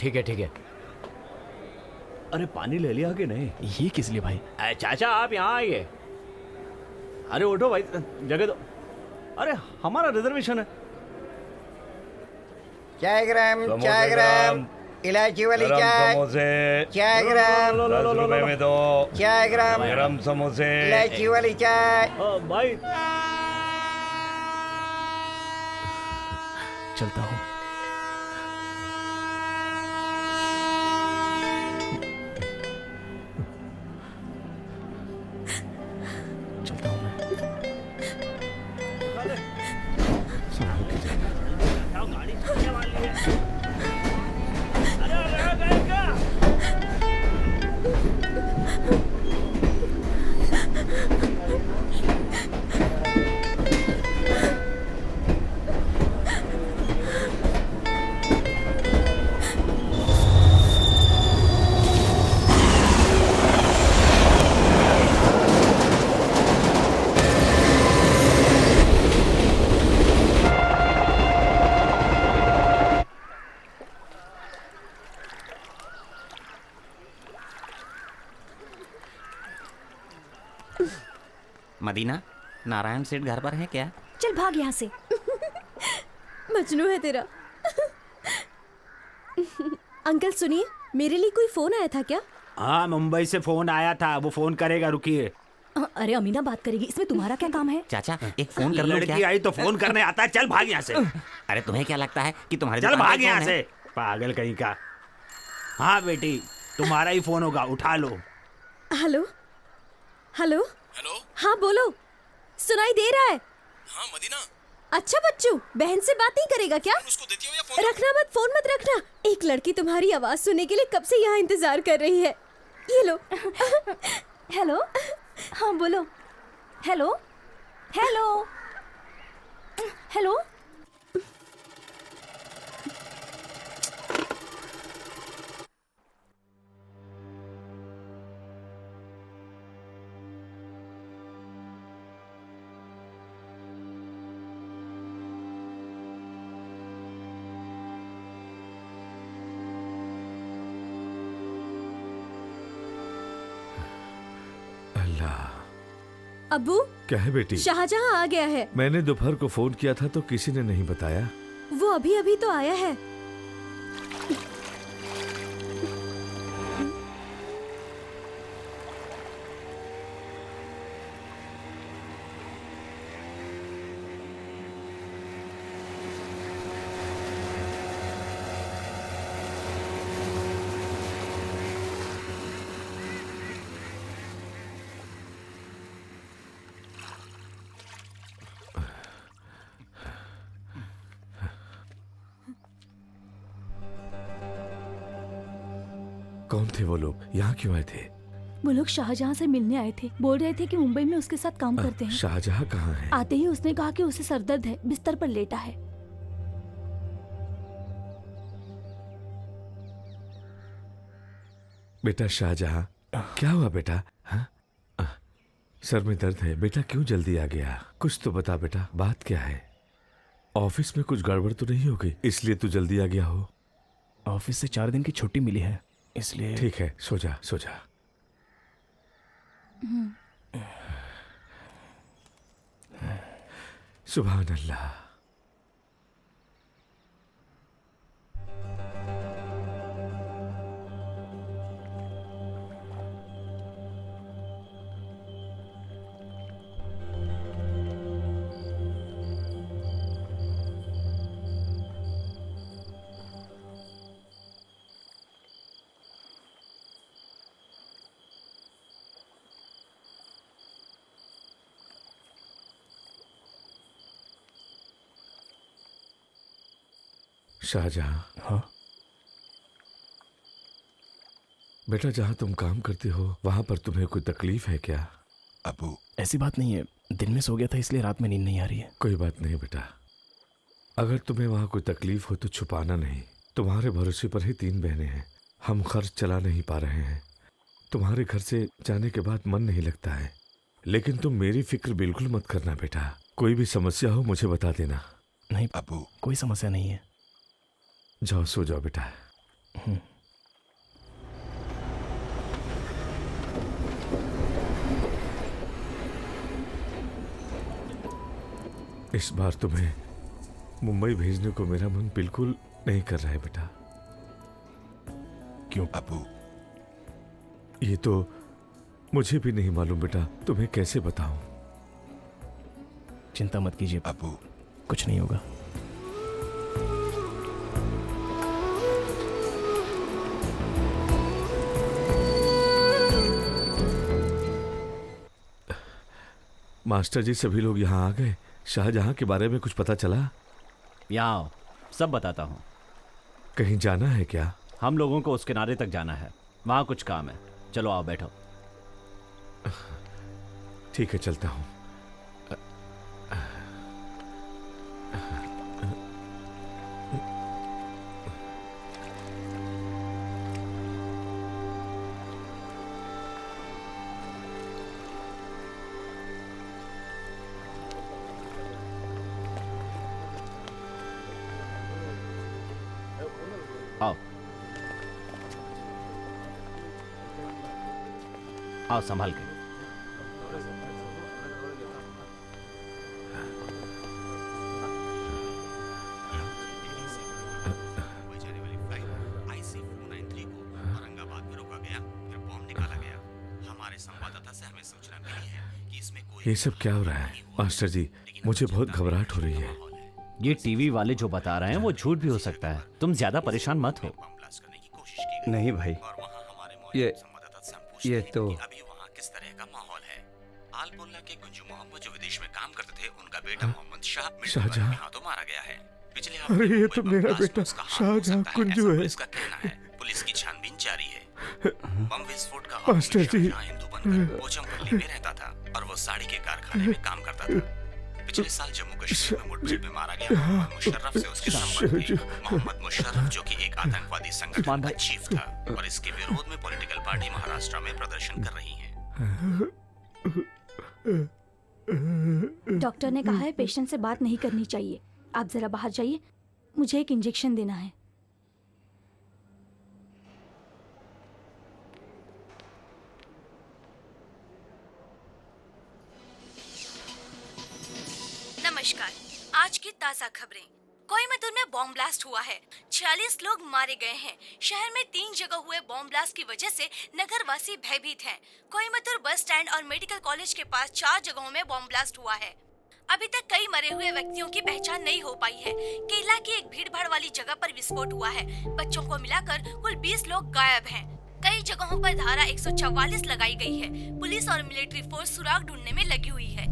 [SPEAKER 11] ठीक है ठीक है।
[SPEAKER 3] अरे पानी ले लिया कि नहीं?
[SPEAKER 14] ये किस लिए भाई?
[SPEAKER 3] चाचा आप यहाँ आइए। अरे उठो भाई, जगह दो। अरे हमारा रिजर्वेशन है।
[SPEAKER 15] चाय ग्राम, चाय ग्राम, इलायची वाली चाय, चाय ग्राम,
[SPEAKER 12] 10 रुपए में दो।
[SPEAKER 15] चाय ग्राम,
[SPEAKER 12] गरम समोसे,
[SPEAKER 15] इलायची वाली चाय।
[SPEAKER 3] भाई
[SPEAKER 14] चलता हूँ। चलता हूँ मैं।
[SPEAKER 16] मदीना, नारायण सेठ घर पर है क्या?
[SPEAKER 6] चल भाग यहाँ से। मजनू है तेरा। अंकल सुनिए, मेरे लिए कोई फोन आया था क्या?
[SPEAKER 7] हाँ, मुंबई से फोन आया था, वो फोन करेगा, रुकिए।
[SPEAKER 6] अरे अमीना बात करेगी, इसमें तुम्हारा क्या काम है?
[SPEAKER 16] चाचा एक फोन कर लो।
[SPEAKER 7] लड़की आई तो फोन करने आता है, चल भाग यहाँ से।
[SPEAKER 16] अरे तुम्हें क्या लगता है कि तुम्हारे
[SPEAKER 7] चल भाग यहाँ से, पागल कहीं का। हाँ बेटी, तुम्हारा ही फोन होगा, उठा लो।
[SPEAKER 6] Hello hello hello. हाँ बोलो, सुनाई दे रहा है?
[SPEAKER 14] हाँ मदीना।
[SPEAKER 6] अच्छा बच्चू, बहन से बात नहीं करेगा क्या?
[SPEAKER 14] उसको देती हो या फोन?
[SPEAKER 6] रखना मत, फोन मत रखना। एक लड़की तुम्हारी आवाज सुनने के लिए कब से यहाँ इंतजार कर रही है। ये लो।
[SPEAKER 2] हेलो, हाँ बोलो। Hello hello hello.
[SPEAKER 13] अल्लाह।
[SPEAKER 6] अब्बू,
[SPEAKER 13] क्या है बेटी?
[SPEAKER 6] शाहजहां आ गया है।
[SPEAKER 13] मैंने दोपहर को फोन किया था तो किसी ने नहीं बताया।
[SPEAKER 6] वो अभी अभी तो आया है।
[SPEAKER 13] कौन थे वो लोग? यहाँ क्यों आए थे?
[SPEAKER 2] वो लोग शाहजहां से मिलने आए थे। बोल रहे थे कि मुंबई में उसके साथ काम करते हैं।
[SPEAKER 13] शाहजहां कहाँ है?
[SPEAKER 2] आते ही उसने कहा कि उसे सरदर्द है, बिस्तर पर लेटा है।
[SPEAKER 13] बेटा शाहजहां, क्या हुआ बेटा? हाँ? सर में दर्द है बेटा, क्यों जल्दी आ गया? कुछ तो बता बेटा, बात क्या है? ऑफिस में कुछ गड़बड़ तो नहीं हो गई इसलिए तू जल्दी आ गया हो?
[SPEAKER 14] ऑफिस से 4 दिन की छुट्टी मिली है इसलिए।
[SPEAKER 13] ठीक है, सो जा सो जा। सुभान अल्लाह। शाहजहां।
[SPEAKER 14] हाँ
[SPEAKER 13] बेटा, जहां तुम काम करते हो वहां पर तुम्हें कोई तकलीफ है क्या?
[SPEAKER 14] अबू, ऐसी बात नहीं है, दिन में सो गया था इसलिए रात में नींद नहीं आ रही है।
[SPEAKER 13] कोई बात नहीं बेटा, अगर तुम्हें वहां कोई तकलीफ हो तो छुपाना नहीं। तुम्हारे भरोसे पर ही 3 बहनें हैं, हम खर्च चला नहीं पा रहे हैं। तुम्हारे घर से जाने के बाद मन नहीं लगता है, लेकिन तुम मेरी फिक्र बिल्कुल मत करना बेटा। कोई भी समस्या हो मुझे बता देना।
[SPEAKER 14] नहीं अबू, कोई समस्या नहीं है।
[SPEAKER 13] जाओ सो जाओ बेटा। इस बार तुम्हें मुंबई भेजने को मेरा मन बिल्कुल नहीं कर रहा है बेटा।
[SPEAKER 14] क्यों अबू?
[SPEAKER 13] ये तो मुझे भी नहीं मालूम बेटा, तुम्हें कैसे बताऊं।
[SPEAKER 14] चिंता मत कीजिए अबू, कुछ नहीं होगा।
[SPEAKER 13] मास्टर जी, सभी लोग यहाँ आ गए। शाहजहां के बारे में कुछ पता चला?
[SPEAKER 3] यहाँ आओ, सब बताता हूँ।
[SPEAKER 13] कहीं जाना है क्या?
[SPEAKER 3] हम लोगों को उस किनारे तक जाना है, वहाँ कुछ काम है। चलो आओ बैठो।
[SPEAKER 13] ठीक है, चलता हूँ।
[SPEAKER 3] आओ आओ, संभाल के।
[SPEAKER 13] ये सब क्या हो रहा है मास्टर जी? मुझे बहुत घबराहट हो रही है।
[SPEAKER 3] ये टीवी वाले जो बता रहे हैं वो झूठ भी हो सकता है, तुम ज्यादा परेशान मत हो।
[SPEAKER 12] नहीं भाई, ये तो
[SPEAKER 5] अभी वहाँ किस तरह का माहौल है? आल बोलना के गुंजू मोहम्मद जो विदेश में काम करते थे, उनका बेटा मोहम्मद
[SPEAKER 13] शाहजहां
[SPEAKER 5] हाथों मारा गया है। पिछले
[SPEAKER 13] अरे ये तो मेरा बेटा शाहजहां कुंजू है।
[SPEAKER 5] इसका कहना है। पुलिस की छानबीन जारी है। बम विस्फोट का
[SPEAKER 13] मास्टर जी,
[SPEAKER 5] हिंदू बनकर पोचमपल्ली में रहता था और वो साड़ी के कारखाने में काम करता था। पिछले साल जम्मू कश्मीर में मुठभेड़ में मारा गया मोहम्मद मुशर्रफ से उसके संबंध थे। मोहम्मद मुशर्रफ जो कि एक आतंकवादी संगठन का चीफ था और इसके विरोध में पॉलिटिकल पार्टी महाराष्ट्र में प्रदर्शन कर रही है।
[SPEAKER 2] डॉक्टर ने कहा है पेशेंट से बात नहीं करनी चाहिए। आप जरा बाहर जाइए, मुझे एक इंजेक्शन देना है। नमस्कार। आज की ताज़ा खबरें। कोयम्बटूर में बॉम्ब ब्लास्ट हुआ है। 46 लोग मारे गए हैं। शहर में 3 जगह हुए बॉम्ब ब्लास्ट की वजह से नगरवासी भयभीत हैं। कोयम्बटूर बस स्टैंड और मेडिकल कॉलेज के पास 4 जगहों में बॉम्ब ब्लास्ट हुआ है। अभी तक कई मरे हुए व्यक्तियों की पहचान नहीं हो पाई है। केरला की एक भीड़भाड़ वाली जगह पर विस्फोट हुआ है। बच्चों को मिलाकर कुल 20 लोग गायब हैं। कई जगहों पर धारा 144 लगाई गई है। पुलिस और मिलिट्री फोर्स सुराग ढूंढने में लगी हुई है।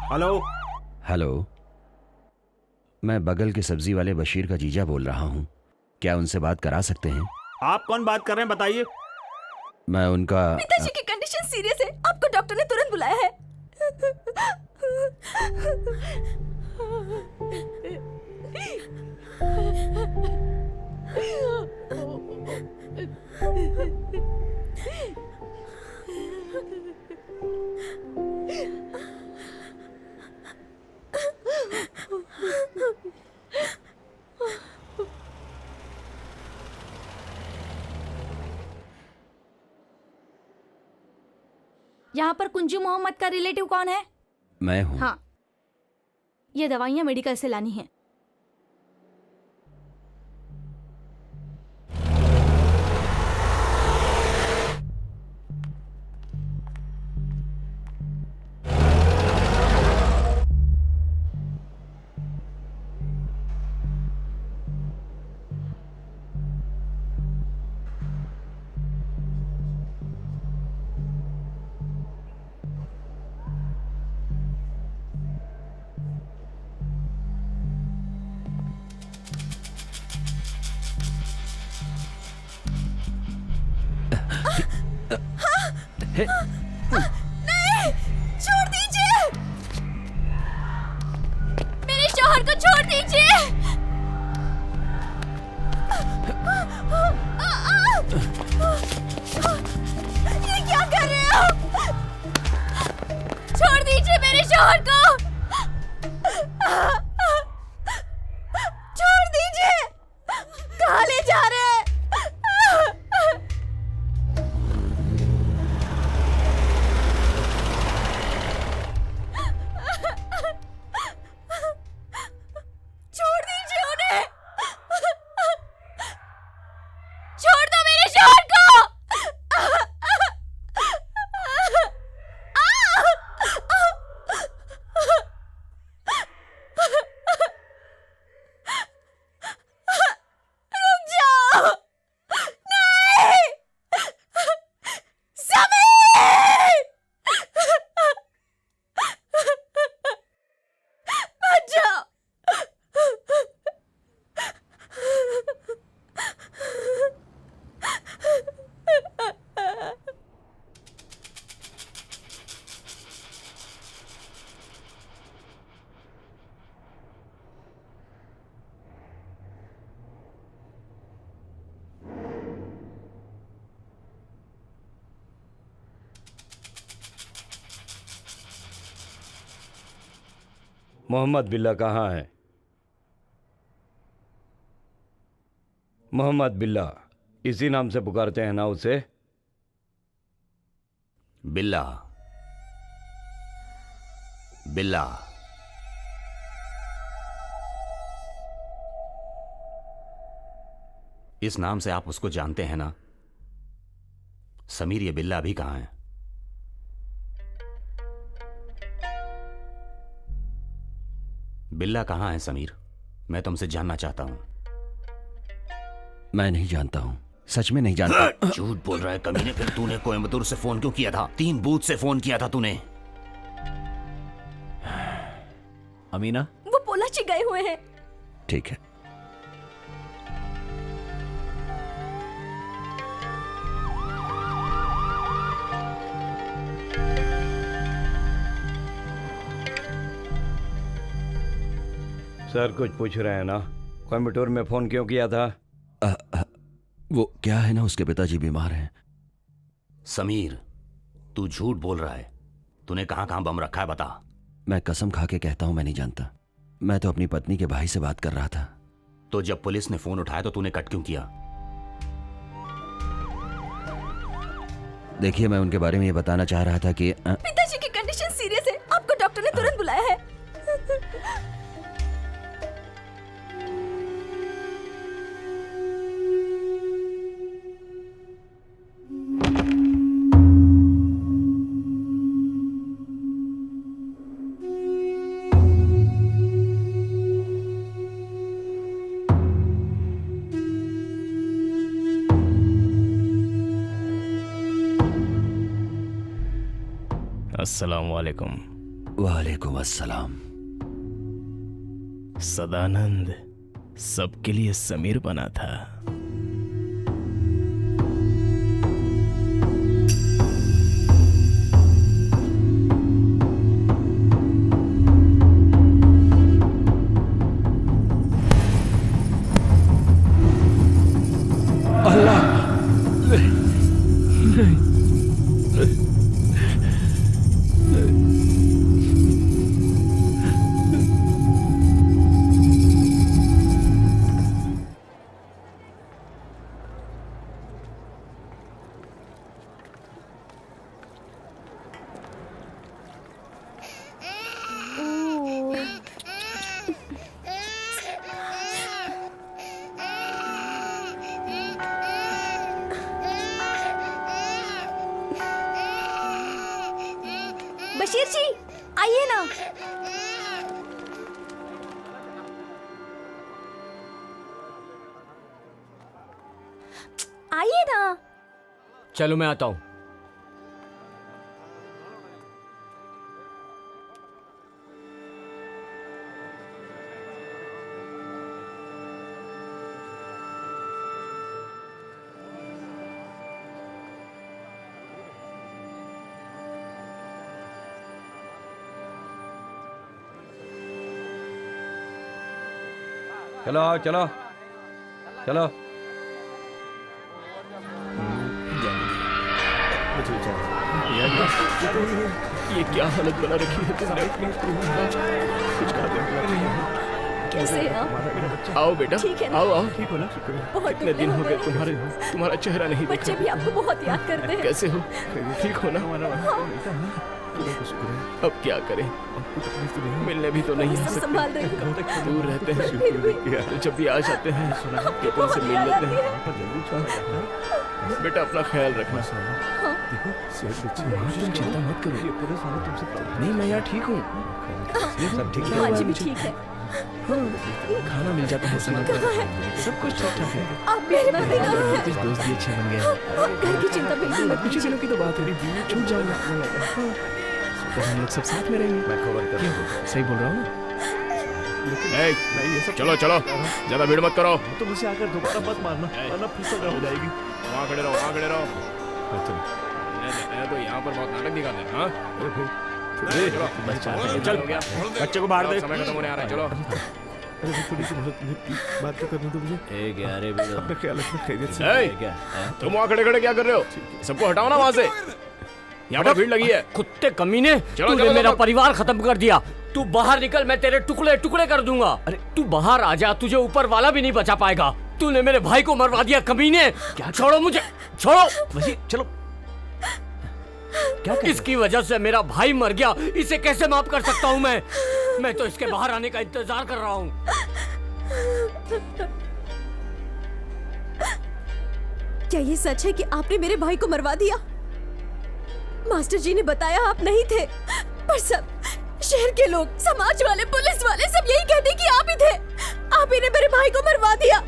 [SPEAKER 10] हेलो।
[SPEAKER 8] हेलो, मैं बगल के सब्जी वाले बशीर का जीजा बोल रहा हूँ। क्या उनसे बात करा सकते हैं?
[SPEAKER 10] आप कौन बात कर रहे हैं बताइए।
[SPEAKER 8] मैं उनका
[SPEAKER 6] पिताजी की कंडीशन सीरियस है, आपको डॉक्टर ने तुरंत बुलाया है।
[SPEAKER 9] यहाँ पर कुंजू मोहम्मद का रिलेटिव कौन है?
[SPEAKER 8] मैं हूँ।
[SPEAKER 9] हाँ, ये दवाइयाँ मेडिकल से लानी है।
[SPEAKER 6] नहीं, छोड़ दीजिए, मेरे शौहर को छोड़ दीजिए। ये क्या कर रहे हो? छोड़ दीजिए मेरे शौहर को। छोड़ दीजिए, कहाँ ले जा रहे हैं? छोड़ दीजिए उन्हें। छोड़ दो मेरे शौहर को। रुक जाओ। नहीं, समीर, बच जाओ।
[SPEAKER 12] मोहम्मद बिल्ला कहाँ है? मोहम्मद बिल्ला, इसी नाम से पुकारते हैं ना उसे?
[SPEAKER 5] बिल्ला, बिल्ला। इस नाम से आप उसको जानते हैं ना? समीर, ये बिल्ला अभी कहाँ है? बिल्ला कहाँ है समीर? मैं तुमसे जानना चाहता हूं।
[SPEAKER 8] मैं नहीं जानता हूँ, सच में नहीं जानता।
[SPEAKER 5] झूठ बोल रहा है कमीने। फिर तूने कोयम्बटूर से फोन क्यों किया था? 3 बूथ से फोन किया था तूने।
[SPEAKER 3] अमीना,
[SPEAKER 6] वो पोलाची गए हुए हैं।
[SPEAKER 8] ठीक है।
[SPEAKER 12] सर कुछ पूछ रहे हैं ना? कोयम्बटूर में फोन क्यों किया था?
[SPEAKER 8] वो क्या है ना, उसके पिताजी बीमार हैं।
[SPEAKER 5] समीर, तू झूठ बोल रहा है। तूने कहां कहां बम रखा है बता।
[SPEAKER 8] मैं कसम खा के कहता हूं मैं नहीं जानता। मैं तो अपनी पत्नी के भाई से बात कर रहा था।
[SPEAKER 5] तो जब पुलिस ने फोन उठाया तो तूने कट क्यों किया?
[SPEAKER 8] देखिए, मैं उनके बारे में ये बताना चाह रहा था कि
[SPEAKER 6] पिताजी की कंडीशन सीरियस है, आपको डॉक्टर ने तुरंत बुलाया है।
[SPEAKER 14] अस्सलाम वालेकुम।
[SPEAKER 8] वालेकुम अस्सलाम।
[SPEAKER 14] सदानंद सबके लिए समीर बना था।
[SPEAKER 6] बशीर जी आइए ना। आइए ना।
[SPEAKER 11] चलो मैं आता हूं।
[SPEAKER 12] चलो आओ, चलो चलो।
[SPEAKER 14] ये क्या हालत बना रखी है तुमने अपनी? कुछ खाते
[SPEAKER 6] कैसे हैं आप?
[SPEAKER 14] आओ बेटा,
[SPEAKER 6] ठीक है ना?
[SPEAKER 14] आओ आओ। ठीक हो ना?
[SPEAKER 6] बहुत
[SPEAKER 14] कितने दिन हो गए तुम्हारा चेहरा नहीं देखा।
[SPEAKER 6] बच्चे भी आपको बहुत याद करते हैं।
[SPEAKER 14] कैसे हो? ठीक हो ना? अब क्या करें, मिलने भी तो नहीं आ
[SPEAKER 6] सब संभाल रही हूँ।
[SPEAKER 14] सकते, दूर रहते हैं।
[SPEAKER 6] फिर भी।
[SPEAKER 14] तो जब भी आ जाते हैं तो तुमसे मिल लेते हैं। बेटा अपना ख्याल रखना। तुम चिंता मत करो, नहीं मैं यहाँ ठीक हूँ, सब ठीक है।
[SPEAKER 6] माँ जी भी ठीक है।
[SPEAKER 14] खाना मिल जाता है समय पर, सब कुछ ठीक ठाक है।
[SPEAKER 6] आप मेरे पति कहाँ हैं?
[SPEAKER 14] कुछ दोस्त भी अच्छे बन गए।
[SPEAKER 6] घर की चिंता बिल्कुल मत
[SPEAKER 14] कुछ दिनों की तो बात है, छूट जाऊंगा तो हम लोग सब साथ में रहेंगे। मैं खबर कर, सही बोल रहा हूँ ना? चलो चलो, ज्यादा भीड़ मत करो।
[SPEAKER 10] तो मुझे आकर दोबारा मत मारना, वरना फिर सजा हो जाएगी।
[SPEAKER 14] वहाँ खड़े रहो, वहाँ खड़े रहो। तो यहाँ पर बहुत नाटक दिखाते हैं। हाँ चल, बच्चे को बाहर दे, समय खत्म होने आ रहा है। चलो
[SPEAKER 10] अरे थोड़ी सी बात तो करनी तो मुझे।
[SPEAKER 14] अपना
[SPEAKER 10] ख्याल रखना, खैरियत से।
[SPEAKER 14] तुम वहाँ खड़े खड़े क्या कर रहे हो? सबको हटाओ ना वहाँ से, यहाँ पर भीड़ लगी है।
[SPEAKER 11] कुत्ते कमीने, तूने मेरा परिवार खत्म कर दिया। तू बाहर निकल, मैं तेरे टुकड़े टुकड़े कर दूंगा। अरे तू बाहर आ जा, तुझे ऊपर वाला भी नहीं बचा पाएगा। तूने मेरे भाई को मरवा दिया कमीने। क्या? छोड़ो मुझे, छोड़ो।
[SPEAKER 10] वही चलो।
[SPEAKER 11] क्या इसकी वजह से मेरा भाई मर गया, इसे कैसे माफ कर सकता हूँ मैं तो इसके बाहर आने का इंतजार कर रहा हूँ।
[SPEAKER 6] क्या ये सच है कि आपने मेरे भाई को मरवा दिया? मास्टर जी ने बताया आप नहीं थे, पर सब शहर के लोग, समाज वाले, पुलिस वाले सब यही कहते कि आप ही थे। आप ही ने मेरे भाई को मरवा दिया।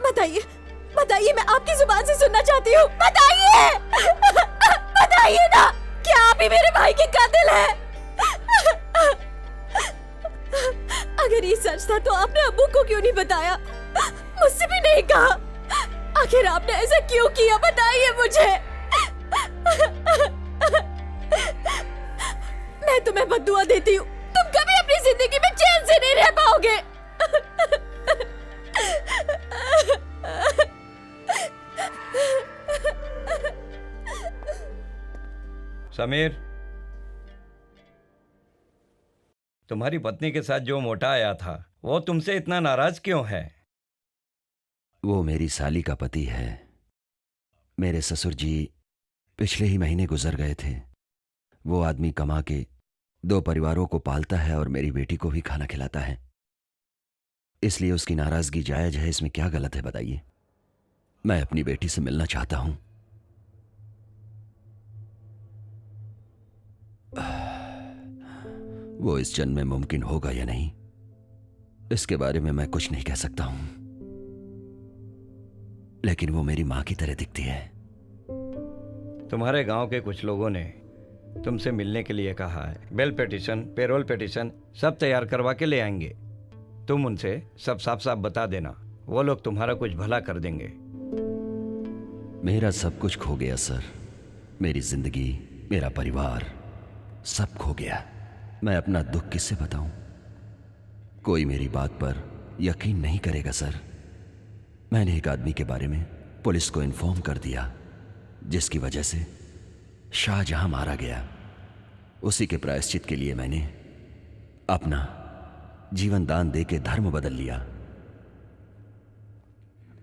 [SPEAKER 6] बताइए, बताइए, मैं आपकी जुबान से सुनना चाहती हूँ। बताइए, बताइए ना, क्या आप ही मेरे भाई के कातिल हैं? अगर ये सच था तो आपने अब्बू को क्यों नहीं बताया? मुझसे भी नहीं कहा। आखिर आपने ऐसा क्यों किया? बताइए मुझे। मैं तुम्हें बद्दुआ देती हूँ, तुम कभी अपनी जिंदगी में चैन से नहीं रह पाओगे।
[SPEAKER 12] समीर, तुम्हारी पत्नी के साथ जो मोटा आया था वो तुमसे इतना नाराज क्यों है?
[SPEAKER 8] वो मेरी साली का पति है। मेरे ससुर जी पिछले ही महीने गुजर गए थे। वो आदमी कमा के 2 परिवारों को पालता है और मेरी बेटी को भी खाना खिलाता है, इसलिए उसकी नाराजगी जायज है। इसमें क्या गलत है बताइए? मैं अपनी बेटी से मिलना चाहता हूं। वो इस जन्म में मुमकिन होगा या नहीं, इसके बारे में मैं कुछ नहीं कह सकता हूं, लेकिन वो मेरी मां की तरह दिखती है।
[SPEAKER 12] तुम्हारे गांव के कुछ लोगों ने तुमसे मिलने के लिए कहा है। बेल पिटीशन, पेरोल पिटीशन सब तैयार करवा के ले आएंगे। तुम उनसे सब साफ साफ बता देना, वो लोग तुम्हारा कुछ भला कर देंगे।
[SPEAKER 8] मेरा सब कुछ खो गया सर। मेरी जिंदगी, मेरा परिवार सब खो गया। मैं अपना दुख किससे बताऊं? कोई मेरी बात पर यकीन नहीं करेगा सर। मैंने एक आदमी के बारे में पुलिस को इन्फॉर्म कर दिया, जिसकी वजह से शाहजहां मारा गया। उसी के प्रायश्चित के लिए मैंने अपना जीवन दान दे के धर्म बदल लिया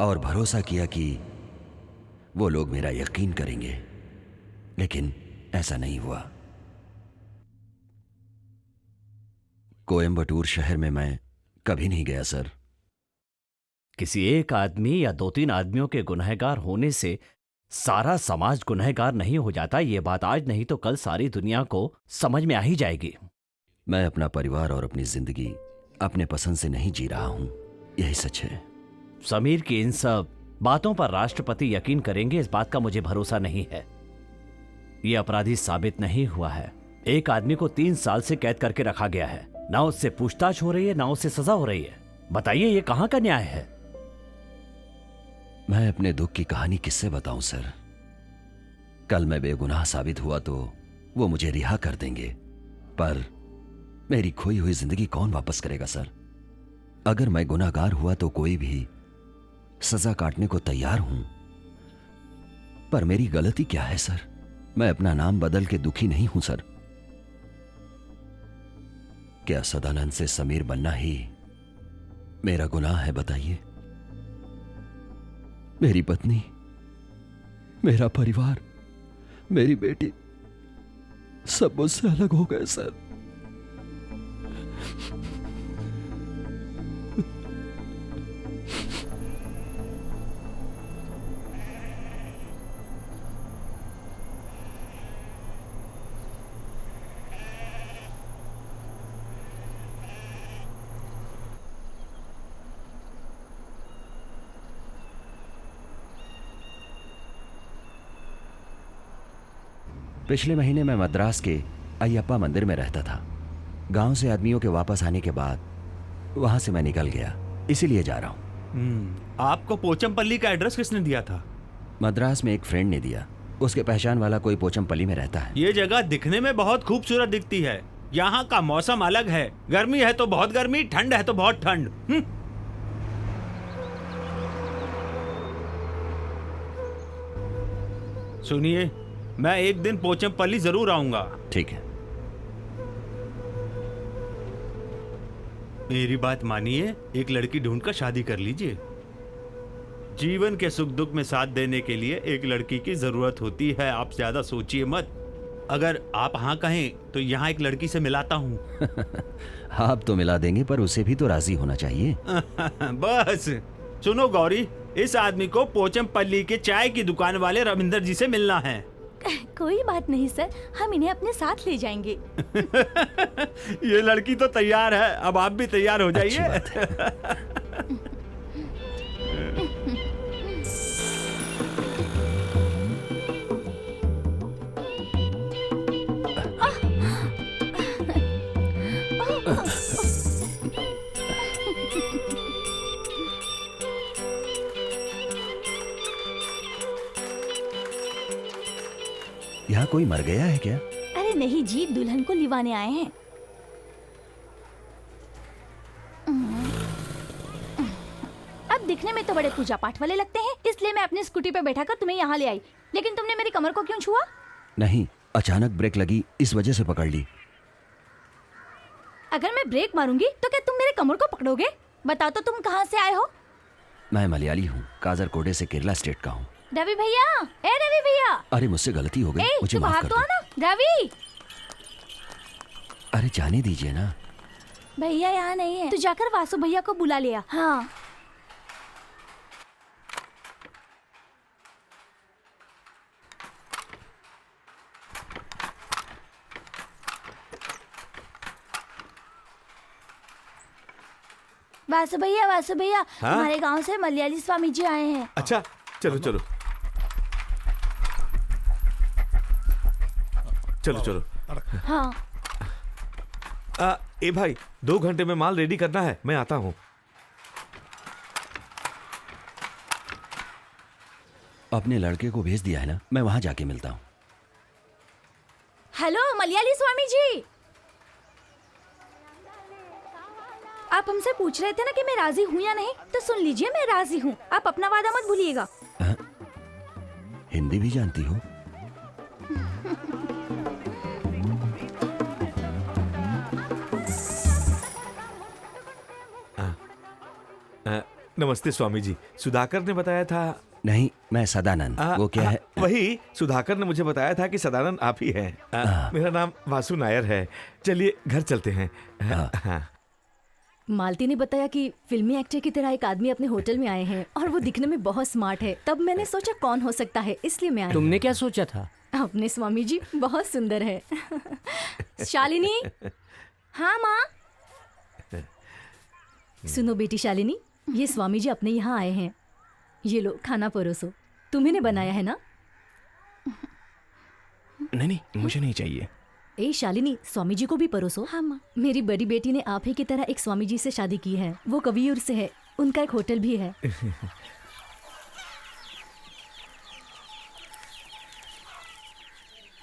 [SPEAKER 8] और भरोसा किया कि वो लोग मेरा यकीन करेंगे, लेकिन ऐसा नहीं हुआ। कोयम्बटूर शहर में मैं कभी नहीं गया सर।
[SPEAKER 3] किसी एक आदमी या 2-3 आदमियों के गुनहगार होने से सारा समाज गुनहगार नहीं हो जाता। ये बात आज नहीं तो कल सारी दुनिया को समझ में आ ही जाएगी।
[SPEAKER 8] मैं अपना परिवार और अपनी जिंदगी अपने पसंद से नहीं जी रहा हूं, यही सच है।
[SPEAKER 3] समीर की इन सब बातों पर राष्ट्रपति यकीन करेंगे, इस बात का मुझे भरोसा नहीं है। ये अपराधी साबित नहीं हुआ है। एक आदमी को 3 साल से कैद करके रखा गया है, ना उससे पूछताछ हो रही है, ना उससे सजा हो रही है। बताइए ये कहां का न्याय है?
[SPEAKER 8] मैं अपने दुख की कहानी किससे बताऊं सर? कल मैं बेगुनाह साबित हुआ तो वो मुझे रिहा कर देंगे, पर मेरी खोई हुई जिंदगी कौन वापस करेगा सर? अगर मैं गुनाहगार हुआ तो कोई भी सजा काटने को तैयार हूं, पर मेरी गलती क्या है सर? मैं अपना नाम बदल के दुखी नहीं हूं सर। क्या सदानंद से समीर बनना ही मेरा गुनाह है बताइए? मेरी पत्नी, मेरा परिवार, मेरी बेटी सब मुझसे अलग हो गए सर। पिछले महीने मैं मद्रास के अयप्पा मंदिर में रहता था। गांव से आदमियों के वापस आने के बाद वहां से मैं निकल गया, इसीलिए जा रहा हूं।
[SPEAKER 7] आपको पोचमपल्ली का एड्रेस किसने दिया था?
[SPEAKER 8] मद्रास में एक फ्रेंड ने दिया। उसके पहचान वाला कोई पोचमपल्ली में रहता है।
[SPEAKER 7] ये जगह दिखने में बहुत खूबसूरत दिखती है। यहाँ का मौसम अलग है। गर्मी है तो बहुत गर्मी, ठंड है तो बहुत ठंड। सुनिए, मैं एक दिन पोचमपल्ली जरूर आऊंगा।
[SPEAKER 8] ठीक है।
[SPEAKER 7] मेरी बात मानिए, एक लड़की ढूंढकर शादी कर लीजिए। जीवन के सुख दुख में साथ देने के लिए एक लड़की की जरूरत होती है। आप ज्यादा सोचिए मत। अगर आप हाँ कहें तो यहाँ एक लड़की से मिलाता हूँ।
[SPEAKER 8] आप तो मिला देंगे, पर उसे भी तो राजी होना चाहिए।
[SPEAKER 7] बस सुनो गौरी, इस आदमी को पोचमपल्ली के चाय की दुकान वाले रविंदर जी से मिलना है।
[SPEAKER 2] कोई बात नहीं सर, हम इन्हें अपने साथ ले जाएंगे।
[SPEAKER 7] ये लड़की तो तैयार है, अब आप भी तैयार हो जाइए।
[SPEAKER 8] यहाँ कोई मर गया है क्या?
[SPEAKER 2] अरे नहीं जी, दुल्हन को लिवाने आए हैं। अब दिखने में तो बड़े पूजा पाठ वाले लगते हैं, इसलिए मैं अपनी स्कूटी पे बैठाकर तुम्हें यहाँ ले आई। लेकिन तुमने मेरी कमर को क्यों छुआ?
[SPEAKER 8] नहीं, अचानक ब्रेक लगी, इस वजह से पकड़ ली।
[SPEAKER 9] अगर मैं ब्रेक मारूंगी तो क्या तुम मेरे कमर को पकड़ोगे? बताओ तो तुम कहाँ से आए हो?
[SPEAKER 8] मैं मलयाली हूँ, काजरकोडे से केरला स्टेट का हूँ।
[SPEAKER 9] रवि भैया, ए रवि भैया।
[SPEAKER 8] अरे मुझसे गलती हो गई,
[SPEAKER 9] ए,
[SPEAKER 8] मुझे
[SPEAKER 9] तू
[SPEAKER 8] माफ
[SPEAKER 9] बाहर
[SPEAKER 8] कर
[SPEAKER 9] तो
[SPEAKER 8] दो।
[SPEAKER 9] आना। रवि
[SPEAKER 8] अरे जाने दीजिए ना।
[SPEAKER 9] भैया यहाँ नहीं है, तू जाकर वासु भैया को बुला लिया। हाँ। वासु भैया
[SPEAKER 13] हाँ?
[SPEAKER 9] हमारे गांव से मलयाली स्वामी जी आए हैं।
[SPEAKER 13] अच्छा चलो चलो चलो चलो।
[SPEAKER 9] हाँ।
[SPEAKER 13] ए भाई, 2 घंटे में माल रेडी करना है, मैं आता हूँ।
[SPEAKER 8] अपने लड़के को भेज दिया है ना, मैं वहां जाके मिलता हूँ।
[SPEAKER 9] हेलो मलयाली स्वामी जी, आप हमसे पूछ रहे थे ना कि मैं राजी हूँ या नहीं, तो सुन लीजिए मैं राजी हूँ। आप अपना वादा मत भूलिएगा।
[SPEAKER 8] हिंदी भी जानती हो?
[SPEAKER 13] नमस्ते स्वामी जी, सुधाकर ने बताया था।
[SPEAKER 8] नहीं, मैं सदानंद। वो क्या है?
[SPEAKER 13] वही सुधाकर ने मुझे बताया था कि सदानंद आप ही हैं। मेरा नाम वासु नायर है। चलिए घर चलते हैं। हाँ।
[SPEAKER 6] मालती ने बताया कि फिल्मी एक्टर की तरह एक आदमी अपने होटल में आए हैं और वो दिखने में बहुत स्मार्ट है। तब मैंने सोचा कौन हो सकता है, इसलिए मैं आई।
[SPEAKER 11] तुमने क्या सोचा था?
[SPEAKER 6] अपने स्वामी जी बहुत सुंदर है। शालिनी। हाँ माँ। सुनो बेटी शालिनी, ये स्वामी जी अपने यहाँ आए हैं। ये लो खाना परोसो। तुम्ही ने बनाया है ना?
[SPEAKER 14] नहीं, मुझे नहीं चाहिए।
[SPEAKER 6] ए शालिनी, स्वामी जी को भी परोसो।
[SPEAKER 9] हाँ माँ।
[SPEAKER 6] मेरी बड़ी बेटी ने आप ही की तरह एक स्वामी जी से शादी की है। वो कवियूर से है, उनका एक होटल भी है।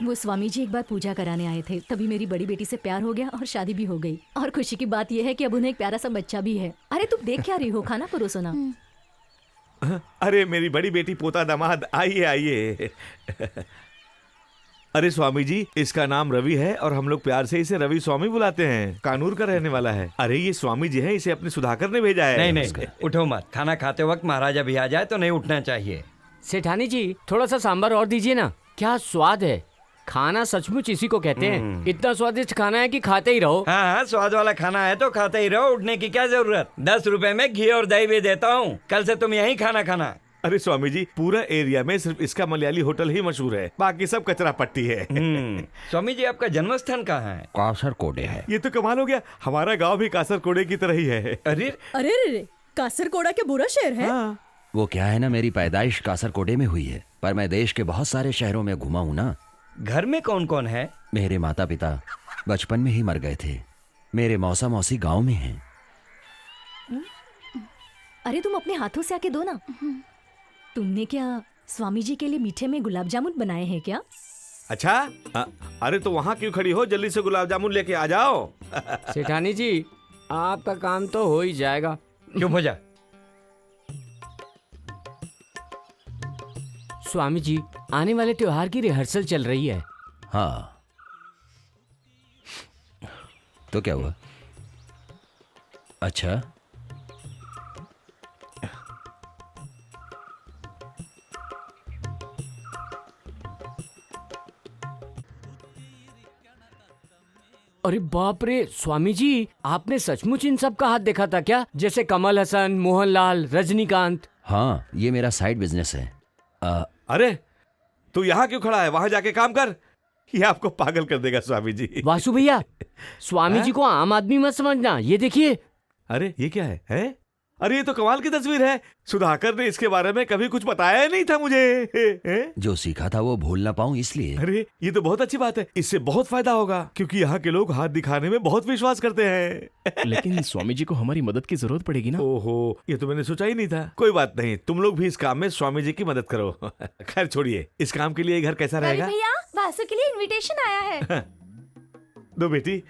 [SPEAKER 6] वो स्वामी जी एक बार पूजा कराने आए थे, तभी मेरी बड़ी बेटी से प्यार हो गया और शादी भी हो गई। और खुशी की बात यह है कि अब उन्हें एक प्यारा सा बच्चा भी है। अरे तुम देख क्या रही हो, खाना परोसो ना।
[SPEAKER 13] अरे मेरी बड़ी बेटी, पोता, दामाद, आइए आइए। अरे स्वामी जी, इसका नाम रवि है और हम लोग प्यार से इसे रवि स्वामी बुलाते हैं। कानूर का रहने वाला है। अरे ये स्वामी जी है, इसे अपने सुधाकर ने भेजा है।
[SPEAKER 12] नहीं, उठो मत। खाना खाते वक्त महाराजा भी आ जाए तो नहीं उठना चाहिए।
[SPEAKER 11] सेठानी जी, थोड़ा सा सांभर और दीजिए ना। क्या स्वाद है। खाना सचमुच इसी को कहते हैं। इतना स्वादिष्ट खाना है कि खाते ही रहो।
[SPEAKER 12] हाँ, स्वाद वाला खाना है तो खाते ही रहो। उठने की क्या जरूरत। 10 रुपए में घी और दही भी देता हूँ। कल से तुम यहीं खाना खाना।
[SPEAKER 13] अरे स्वामी जी, पूरा एरिया में सिर्फ इसका मलयाली होटल ही मशहूर है, बाकी सब कचरा पट्टी है।
[SPEAKER 12] स्वामी जी, आपका जन्म स्थान कहाँ है?
[SPEAKER 8] कासरकोडे है।
[SPEAKER 13] ये तो कमाल हो गया, हमारा गांव भी कासरकोडे की तरह ही है।
[SPEAKER 12] अरे
[SPEAKER 6] अरे कासरकोड़ा क्या बुरा शहर है?
[SPEAKER 8] वो क्या है ना, मेरी पैदाइश कासरकोडे में हुई है, पर मैं देश के बहुत सारे शहरों में घुमा हूँ ना।
[SPEAKER 12] घर में कौन कौन है?
[SPEAKER 8] मेरे माता पिता बचपन में ही मर गए थे। मेरे मौसा मौसी गांव में हैं।
[SPEAKER 6] अरे तुम अपने हाथों से आके दो ना। तुमने क्या स्वामी जी के लिए मीठे में गुलाब जामुन बनाए हैं क्या?
[SPEAKER 13] अच्छा, अरे तो वहाँ क्यों खड़ी हो, जल्दी से गुलाब जामुन लेके आ जाओ।
[SPEAKER 11] सेठानी जी, आपका काम तो हो ही जाएगा।
[SPEAKER 12] चुप हो जा।
[SPEAKER 11] स्वामी जी, आने वाले त्योहार की रिहर्सल चल रही है।
[SPEAKER 8] हाँ, तो क्या हुआ? अच्छा,
[SPEAKER 11] अरे बाप रे, स्वामी जी, आपने सचमुच इन सब का हाथ देखा था क्या? जैसे कमल हसन, मोहनलाल, रजनीकांत।
[SPEAKER 8] हाँ, ये मेरा साइड बिजनेस है।
[SPEAKER 13] अरे तू यहाँ क्यों खड़ा है, वहां जाके काम कर। ये आपको पागल कर देगा स्वामी जी।
[SPEAKER 11] वासु भैया, स्वामी जी को आम आदमी मत समझना। ये देखिए।
[SPEAKER 13] अरे ये क्या है? अरे ये तो कमाल की तस्वीर है। सुधाकर ने इसके बारे में कभी कुछ बताया ही नहीं था मुझे।
[SPEAKER 8] जो सीखा था वो भूल ना पाऊं इसलिए।
[SPEAKER 13] अरे ये तो बहुत अच्छी बात है, इससे बहुत फायदा होगा, क्योंकि यहाँ के लोग हाथ दिखाने में बहुत विश्वास करते हैं।
[SPEAKER 14] लेकिन स्वामी जी को हमारी मदद की जरूरत पड़ेगी ना।
[SPEAKER 13] ओहो, ये तो मैंने सोचा ही नहीं था। कोई बात नहीं, तुम लोग भी इस काम में स्वामी जी की मदद करो। खैर छोड़िए, इस काम के लिए घर कैसा रहेगा?
[SPEAKER 9] भैया, वासु के लिए इनविटेशन आया है।
[SPEAKER 13] दो बेटी।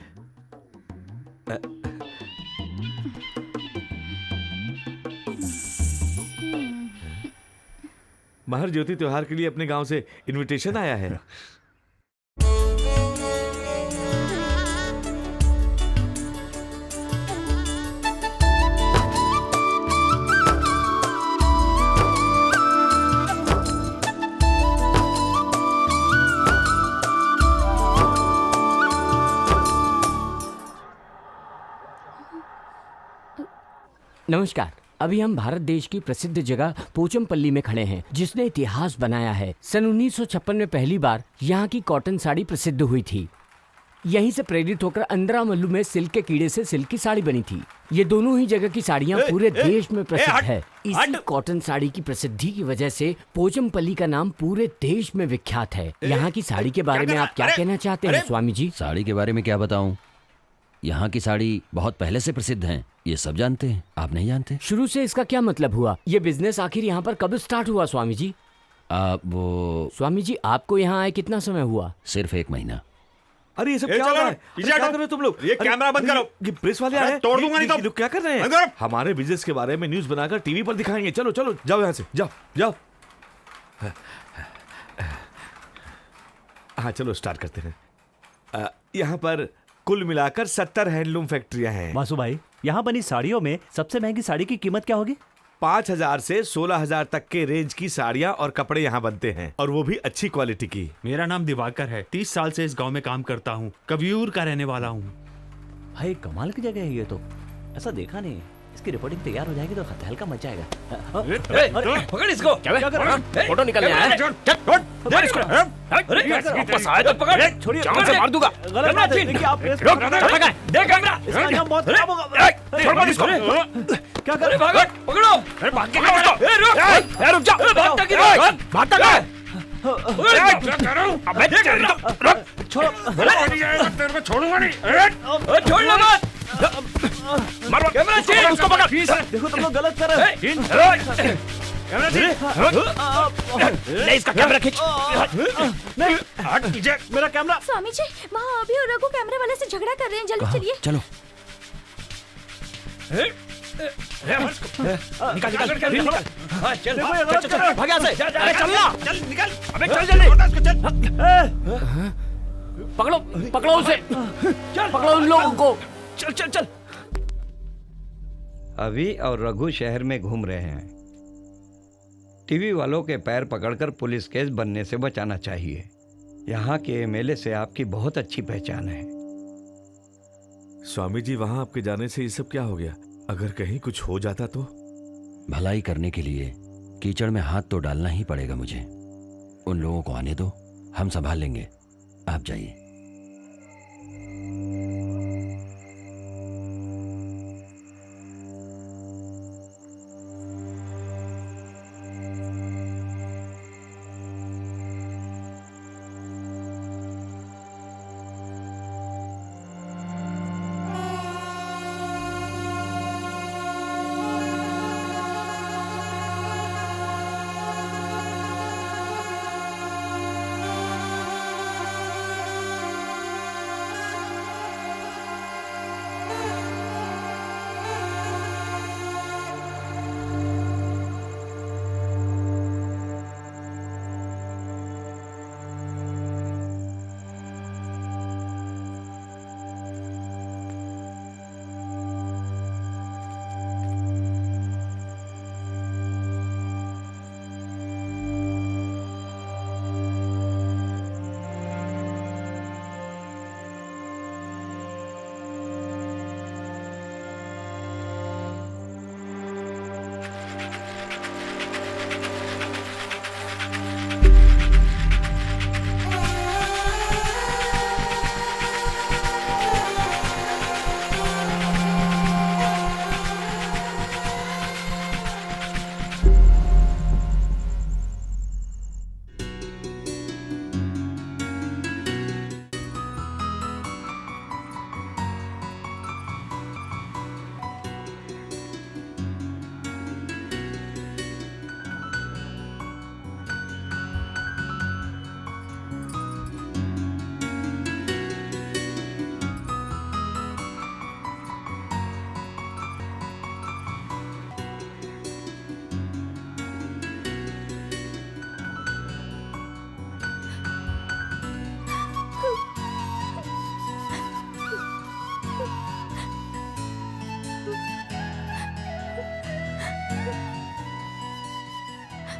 [SPEAKER 13] महर ज्योति त्योहार के लिए अपने गांव से इनविटेशन आया है।
[SPEAKER 11] नमस्कार। अभी हम भारत देश की प्रसिद्ध जगह पोचमपल्ली में खड़े हैं, जिसने इतिहास बनाया है। सन 1956 में पहली बार यहाँ की कॉटन साड़ी प्रसिद्ध हुई थी। यहीं से प्रेरित होकर अंद्रामल्लू में सिल्क के कीड़े से सिल्क की साड़ी बनी थी। ये दोनों ही जगह की साड़ियाँ पूरे देश में प्रसिद्ध है। इसी कॉटन साड़ी की प्रसिद्धि की वजह से पोचमपल्ली का नाम पूरे देश में विख्यात है। यहाँ की साड़ी के बारे में आप क्या कहना चाहते हैं स्वामी जी?
[SPEAKER 8] साड़ी के बारे में क्या बताऊं? यहाँ की साड़ी बहुत पहले से प्रसिद्ध हैं, ये सब जानते हैं। आप नहीं जानते?
[SPEAKER 11] शुरू से इसका क्या मतलब हुआ? ये बिजनेस आखिर यहाँ पर कब स्टार्ट हुआ स्वामी जी?
[SPEAKER 8] वो
[SPEAKER 11] स्वामी जी, आपको यहाँ आए कितना समय हुआ?
[SPEAKER 8] सिर्फ 1 महीना।
[SPEAKER 13] अरे ये सब क्या हो रहा है? क्या कर रहे हो तुम लोग?
[SPEAKER 1] ये कैमरा बंद करो।
[SPEAKER 13] ये प्रेस वाले आए हैं,
[SPEAKER 1] तोड़ दूंगा नहीं तो।
[SPEAKER 13] ये लोग क्या कर रहे
[SPEAKER 1] बंद
[SPEAKER 13] हैं?
[SPEAKER 1] करो।
[SPEAKER 13] हमारे बिजनेस के बारे में न्यूज़ बनाकर टीवी पर दिखाएंगे। चलो चलो जाओ यहाँ से, जाओ जाओ। हाँ चलो स्टार्ट करते हैं। यहाँ पर कुल मिलाकर 70 हैंडलूम फैक्ट्रियां हैं।
[SPEAKER 3] वासु भाई, यहाँ बनी साड़ियों में सबसे महंगी साड़ी की कीमत क्या होगी?
[SPEAKER 13] 5,000 से 16,000 तक के रेंज की साड़ियाँ और कपड़े यहाँ बनते हैं, और वो भी अच्छी क्वालिटी की।
[SPEAKER 7] मेरा नाम दिवाकर है, 30 साल से इस गांव में काम करता हूँ, कवियूर का रहने वाला हूँ।
[SPEAKER 3] भाई कमाल की जगह है ये तो, ऐसा देखा नहीं। इसकी रिपोर्टिंग तैयार हो जाएगी तो हल्का मच जाएगा।
[SPEAKER 11] पकड़ इसको। क्या कर रहा है? फोटो निकलने आया है? पकड़ इसको। वापस आए तो पकड़। छोड़िए, जान से मार दूंगा।
[SPEAKER 3] गलत बात है। देखिए आप प्रेस
[SPEAKER 11] रोक, पकड़, दे कैमरा।
[SPEAKER 3] इसका अंजाम बहुत खराब होगा।
[SPEAKER 11] छोड़ मत इसको।
[SPEAKER 3] क्या कर रहे
[SPEAKER 11] हो? पकड़ो। अरे भाग के क्या इसको? रुक। रुक जा। भागता क्यों? भागता क्या? अबे
[SPEAKER 3] छोड़ो।
[SPEAKER 1] तेरे को छोड़ूंगा नहीं।
[SPEAKER 11] छोड़ लो मत। मारो कैमरा चेंज, उसको पकड़।
[SPEAKER 3] देखो तुम लोग गलत कर रहे हो।
[SPEAKER 1] कैमरा
[SPEAKER 11] ले इसका कैमरा खींच।
[SPEAKER 3] नहीं, हट पीछे मेरा कैमरा।
[SPEAKER 9] स्वामी जी, वहाँ अभी और रघु कैमरे वाले से झगड़ा कर रहे हैं, जल्दी चलिए।
[SPEAKER 8] चलो।
[SPEAKER 11] निकाल निकाल। हाँ चल भाग यहाँ से।
[SPEAKER 1] अरे
[SPEAKER 11] चलना।
[SPEAKER 1] चल निकल।
[SPEAKER 11] अबे चल जल्दी।
[SPEAKER 1] चल।
[SPEAKER 11] पकड़ो पकड़ो उसे। चल पकड़ो उन लोगों को। चल चल चल।
[SPEAKER 12] अभी और रघु शहर में घूम रहे हैं। टीवी वालों के पैर पकड़कर पुलिस केस बनने से बचाना चाहिए। यहाँ के एमएलए से आपकी बहुत अच्छी पहचान है।
[SPEAKER 13] स्वामी जी, वहाँ आपके जाने से ये सब क्या हो गया? अगर कहीं कुछ हो जाता तो?
[SPEAKER 8] भलाई करने के लिए कीचड़ में हाथ तो डालना ही पड़ेगा मुझे। उन लोगों को आने दो, हम संभाल लेंगे। आप जाइए।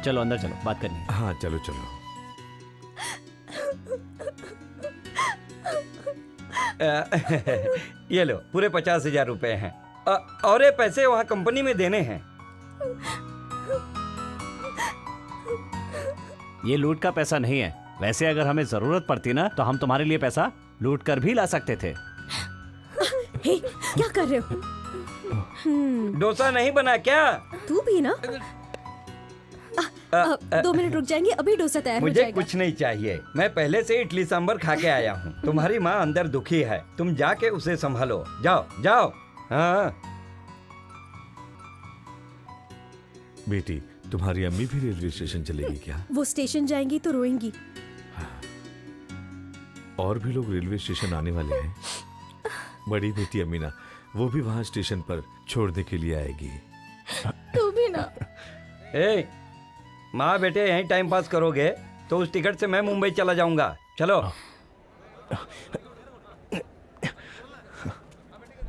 [SPEAKER 3] चलो अंदर चलो, बात करनी है।
[SPEAKER 13] हाँ चलो चलो।
[SPEAKER 12] ये लो, पूरे 50,000 रुपए हैं। और ये पैसे वहाँ कंपनी में देने हैं।
[SPEAKER 3] ये लूट का पैसा नहीं है। वैसे अगर हमें जरूरत पड़ती ना तो हम तुम्हारे लिए पैसा लूट कर भी ला सकते थे।
[SPEAKER 6] हे, क्या कर रहे हो?
[SPEAKER 12] डोसा नहीं बना क्या?
[SPEAKER 6] तू भी ना। 2 मिनट रुक जाएंगे, अभी डोसा तैयार हो
[SPEAKER 12] मुझे
[SPEAKER 6] जाएगा।
[SPEAKER 12] कुछ नहीं चाहिए, मैं पहले से इडली सांभर खा के आया हूँ। तुम्हारी माँ अंदर दुखी है, तुम जाके उसे संभालो। जाओ जाओ। हाँ
[SPEAKER 13] बेटी, तुम्हारी अम्मी भी रेलवे स्टेशन चलेगी क्या?
[SPEAKER 6] वो स्टेशन जाएंगी तो रोएंगी।
[SPEAKER 13] और भी लोग रेलवे स्टेशन आने वाले हैं। बड़ी बेटी अमीना, वो भी वहाँ स्टेशन पर छोड़ने के लिए आएगी।
[SPEAKER 6] तू भी ना।
[SPEAKER 12] ए, माँ बेटे यहीं टाइम पास करोगे तो उस टिकट से मैं मुंबई चला जाऊंगा। चलो।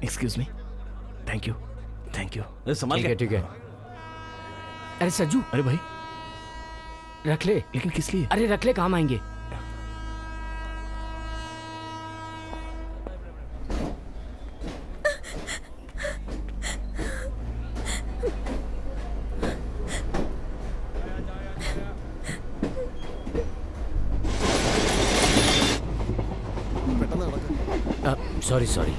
[SPEAKER 14] Excuse me. Thank you, thank you.
[SPEAKER 3] संभाल के।
[SPEAKER 11] ठीक है। अरे सज्जू,
[SPEAKER 14] अरे भाई
[SPEAKER 11] रख ले।
[SPEAKER 14] लेकिन किस लिए?
[SPEAKER 11] अरे रख ले, काम आएंगे। Sorry sorry.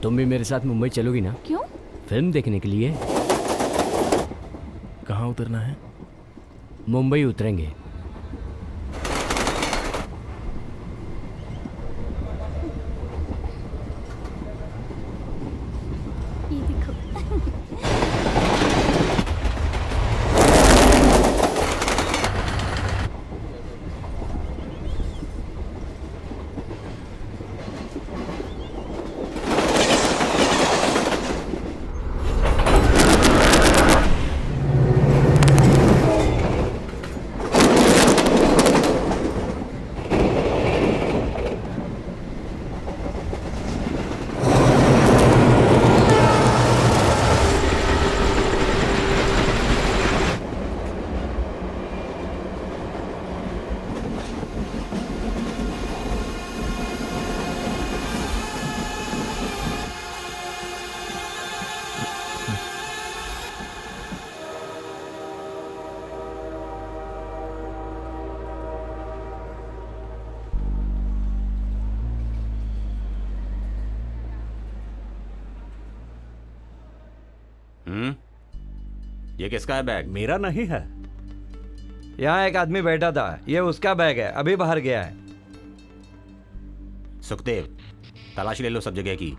[SPEAKER 11] तुम भी मेरे साथ मुंबई चलोगी ना?
[SPEAKER 2] क्यों?
[SPEAKER 11] फिल्म देखने के लिए।
[SPEAKER 14] कहाँ उतरना है?
[SPEAKER 11] मुंबई उतरेंगे।
[SPEAKER 2] ये देखो।
[SPEAKER 5] ये किसका है बैग?
[SPEAKER 3] मेरा नहीं है।
[SPEAKER 12] यहाँ एक आदमी बैठा था, ये उसका बैग है, अभी बाहर गया है।
[SPEAKER 5] सुखदेव, तलाशी ले लो सब जगह की।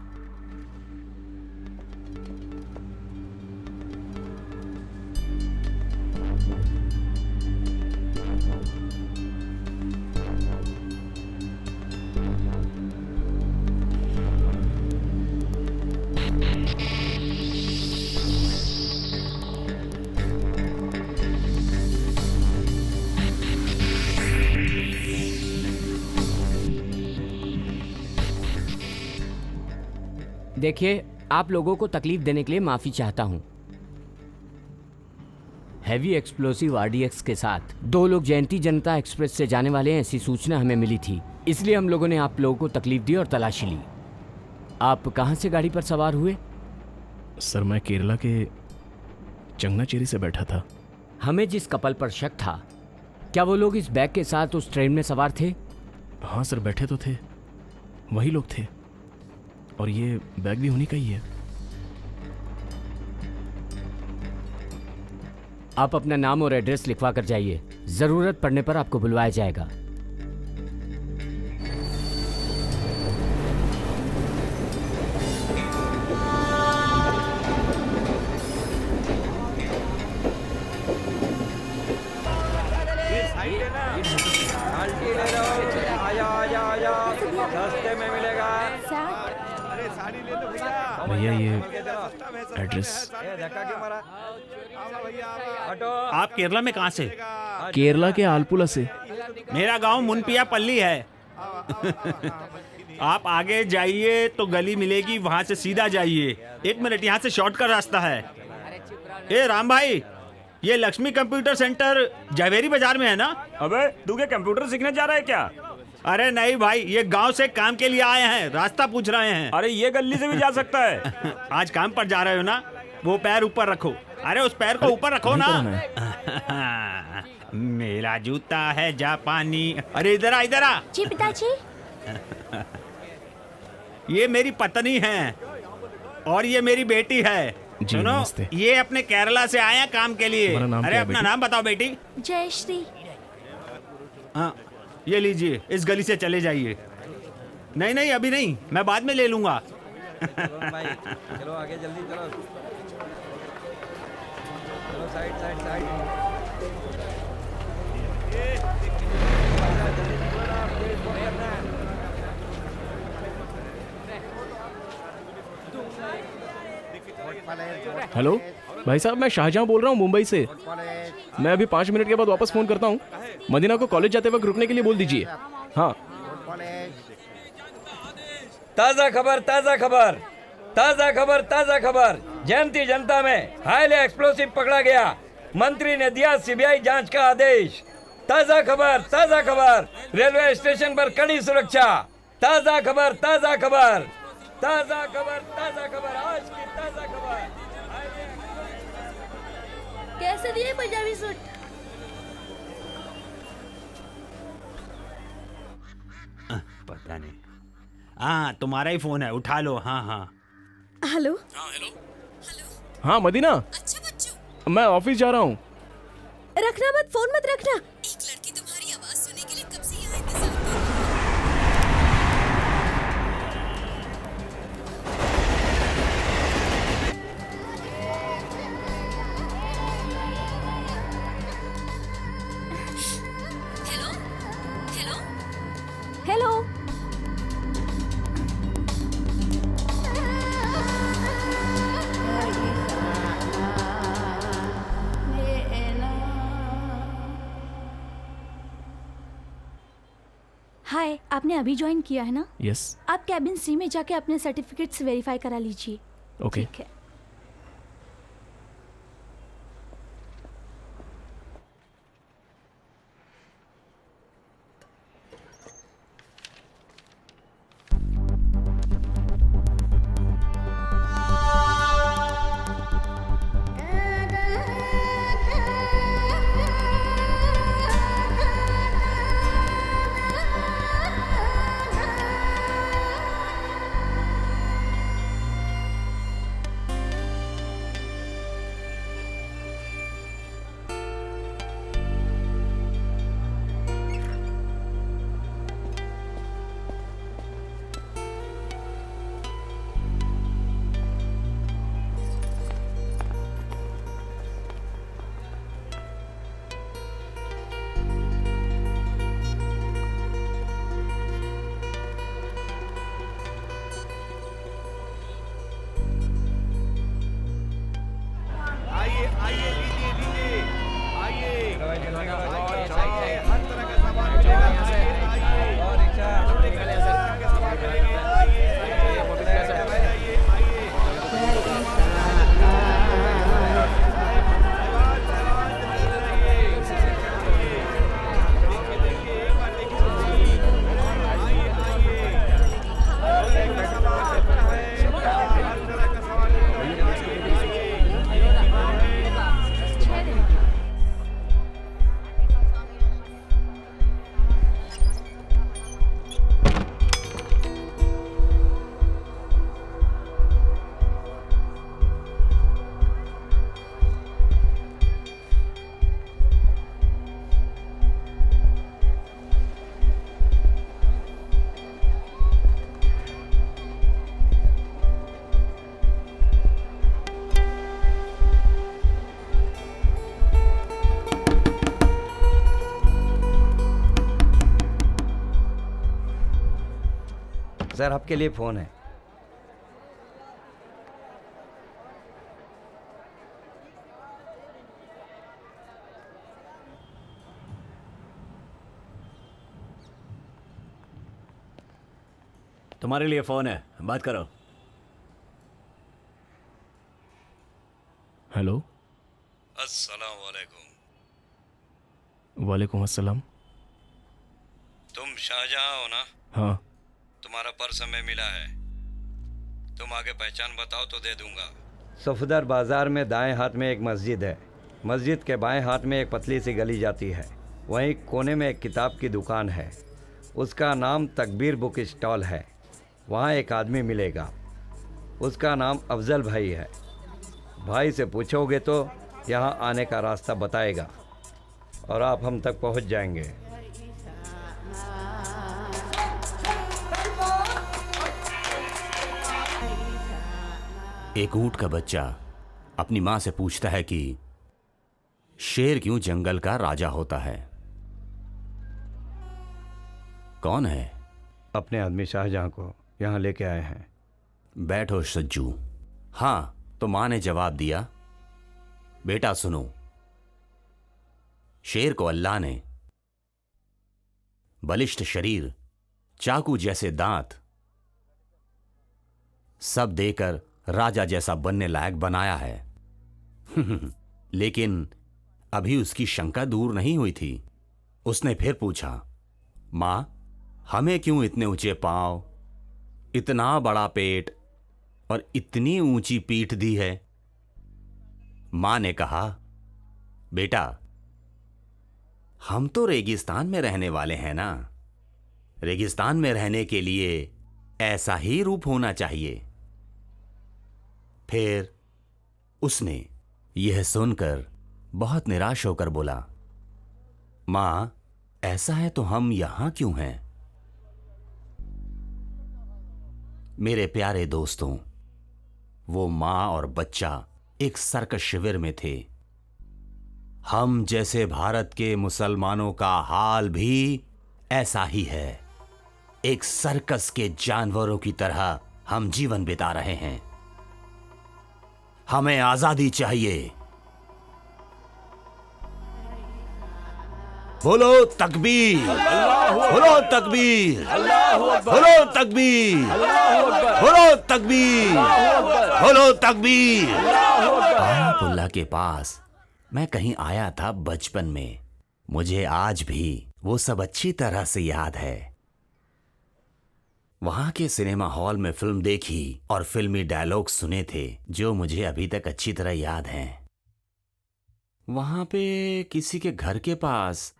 [SPEAKER 11] देखिए, आप लोगों को तकलीफ देने के लिए माफी चाहता हूं। हैवी एक्सप्लोसिव आरडीएक्स के साथ 2 लोग जयंती जनता एक्सप्रेस से जाने वाले हैं, ऐसी सूचना हमें मिली थी। इसलिए हम लोगों ने आप लोगों को तकलीफ दी और तलाशी ली। आप कहां से गाड़ी पर सवार हुए?
[SPEAKER 14] सर, मैं केरला के चंगनाचेरी से बैठा था।
[SPEAKER 11] हमें जिस कपल पर शक था, क्या वो लोग इस बैग के साथ उस ट्रेन में सवार थे?
[SPEAKER 14] हाँ सर, बैठे तो थे, वही लोग थे। और ये बैग भी उन्हीं का ही है।
[SPEAKER 11] आप अपना नाम और एड्रेस लिखवा कर जाइए, जरूरत पड़ने पर आपको बुलवाया जाएगा।
[SPEAKER 12] रास्ते में मिलेगा।
[SPEAKER 14] भैया ये एड्रेस।
[SPEAKER 7] आप केरला में कहाँ से?
[SPEAKER 14] केरला के आलपुला से।
[SPEAKER 7] मेरा गांव मुनपिया पल्ली है। आप आगे जाइए तो गली मिलेगी, वहां से सीधा जाइए। 1 मिनट, यहाँ से शॉर्टकट रास्ता है। ए राम भाई, ये लक्ष्मी कंप्यूटर सेंटर जवेरी बाजार में है ना?
[SPEAKER 10] अबे तू क्या कंप्यूटर सीखने जा रहा है क्या?
[SPEAKER 7] अरे नहीं भाई, ये गांव से काम के लिए आए हैं, रास्ता पूछ रहे हैं।
[SPEAKER 10] अरे ये गली से भी जा सकता है।
[SPEAKER 7] आज काम पर जा रहे हो ना? वो पैर ऊपर रखो। अरे उस पैर को ऊपर रखो ना। मेरा जूता है जापानी। अरे इधर आ, इधर आ।
[SPEAKER 2] जी पिताजी।
[SPEAKER 7] ये मेरी पत्नी है और ये मेरी बेटी है। सुनो, ये अपने केरला से आए हैं काम के लिए। अरे अपना नाम बताओ बेटी।
[SPEAKER 2] जयश्री।
[SPEAKER 7] हाँ, ये लीजिए, इस गली से चले जाइए। नहीं नहीं, अभी नहीं, मैं बाद में ले लूंगा।
[SPEAKER 12] चलो आगे जल्दी चलो। चलो साइड साइड साइड।
[SPEAKER 14] हेलो भाई साहब, मैं शाहजहां बोल रहा हूँ मुंबई से। मैं अभी 5 मिनट के बाद वापस फोन करता हूँ। मदीना को कॉलेज जाते वक्त रुकने के लिए बोल दीजिए। हाँ।
[SPEAKER 12] ताजा खबर, ताजा खबर, ताजा खबर, ताजा खबर। जयंती जनता में हाईली एक्सप्लोसिव पकड़ा गया। मंत्री ने दिया सीबीआई जांच का आदेश। ताजा खबर, ताजा खबर। रेलवे स्टेशन पर कड़ी सुरक्षा। ताजा खबर, ताजा खबर, ताजा खबर, ताजा खबर। आज की ताजा खबर।
[SPEAKER 2] कैसे दिए पंजाबी सूट?
[SPEAKER 7] पता नहीं। हाँ, तुम्हारा ही फोन है, उठा लो। हाँ हाँ
[SPEAKER 6] हेलो।
[SPEAKER 14] हाँ मदीना, मैं ऑफिस जा रहा हूँ।
[SPEAKER 6] रखना मत, फोन मत रखना।
[SPEAKER 17] एक लड़की तुम्हारी आवाज सुनने के लिए कब से यहाँ इंतजार कर रही है।
[SPEAKER 9] हेलो। हाय, आपने अभी ज्वाइन किया है ना?
[SPEAKER 14] यस।
[SPEAKER 9] आप कैबिन सी में जाके अपने सर्टिफिकेट्स वेरीफाई करा लीजिए।
[SPEAKER 14] ओके।
[SPEAKER 9] ठीक है।
[SPEAKER 12] सर, आपके लिए फोन है।
[SPEAKER 3] तुम्हारे लिए फोन है, बात करो।
[SPEAKER 14] हेलो।
[SPEAKER 12] अस्सलाम वालेकुम।
[SPEAKER 14] वालेकुम अस्सलाम।
[SPEAKER 12] तुम शाहजहां हो ना?
[SPEAKER 14] हाँ।
[SPEAKER 12] तुम्हारा पर्स हमें मिला है, तुम आगे पहचान बताओ तो दे दूंगा। सफदर बाजार में दाएं हाथ में एक मस्जिद है, मस्जिद के बाएं हाथ में एक पतली सी गली जाती है, वहीं कोने में एक किताब की दुकान है, उसका नाम तकबीर बुक स्टॉल है। वहाँ एक आदमी मिलेगा, उसका नाम अफजल भाई है। भाई से पूछोगे तो यहाँ आने का रास्ता बताएगा और आप हम तक पहुँच जाएंगे।
[SPEAKER 5] एक ऊंट का बच्चा अपनी माँ से पूछता है कि शेर क्यों जंगल का राजा होता है? कौन है?
[SPEAKER 12] अपने आदमी शाहजहां को यहाँ लेके आए हैं।
[SPEAKER 5] बैठो सज्जू। हाँ, तो माँ ने जवाब दिया, बेटा सुनो, शेर को अल्लाह ने बलिष्ठ शरीर, चाकू जैसे दांत सब देकर राजा जैसा बनने लायक बनाया है। लेकिन अभी उसकी शंका दूर नहीं हुई थी। उसने फिर पूछा, मां, हमें क्यों इतने ऊंचे पांव, इतना बड़ा पेट और इतनी ऊंची पीठ दी है? मां ने कहा, बेटा, हम तो रेगिस्तान में रहने वाले हैं ना, रेगिस्तान में रहने के लिए ऐसा ही रूप होना चाहिए। फिर उसने यह सुनकर बहुत निराश होकर बोला, मां, ऐसा है तो हम यहां क्यों हैं? मेरे प्यारे दोस्तों, वो मां और बच्चा एक सर्कस शिविर में थे। हम जैसे भारत के मुसलमानों का हाल भी ऐसा ही है। एक सर्कस के जानवरों की तरह हम जीवन बिता रहे हैं। हमें आजादी चाहिए। बोलो तकबीर, बोलो तकबीर, बोलो तकबीर, बोलो तकबीर, बोलो तकबीर। अल्लाह के पास मैं कहीं आया था बचपन में, मुझे आज भी वो सब अच्छी तरह से याद है। वहां के सिनेमा हॉल में फिल्म देखी और फिल्मी डायलॉग सुने थे जो मुझे अभी तक अच्छी तरह याद हैं। वहां पे किसी के घर के पास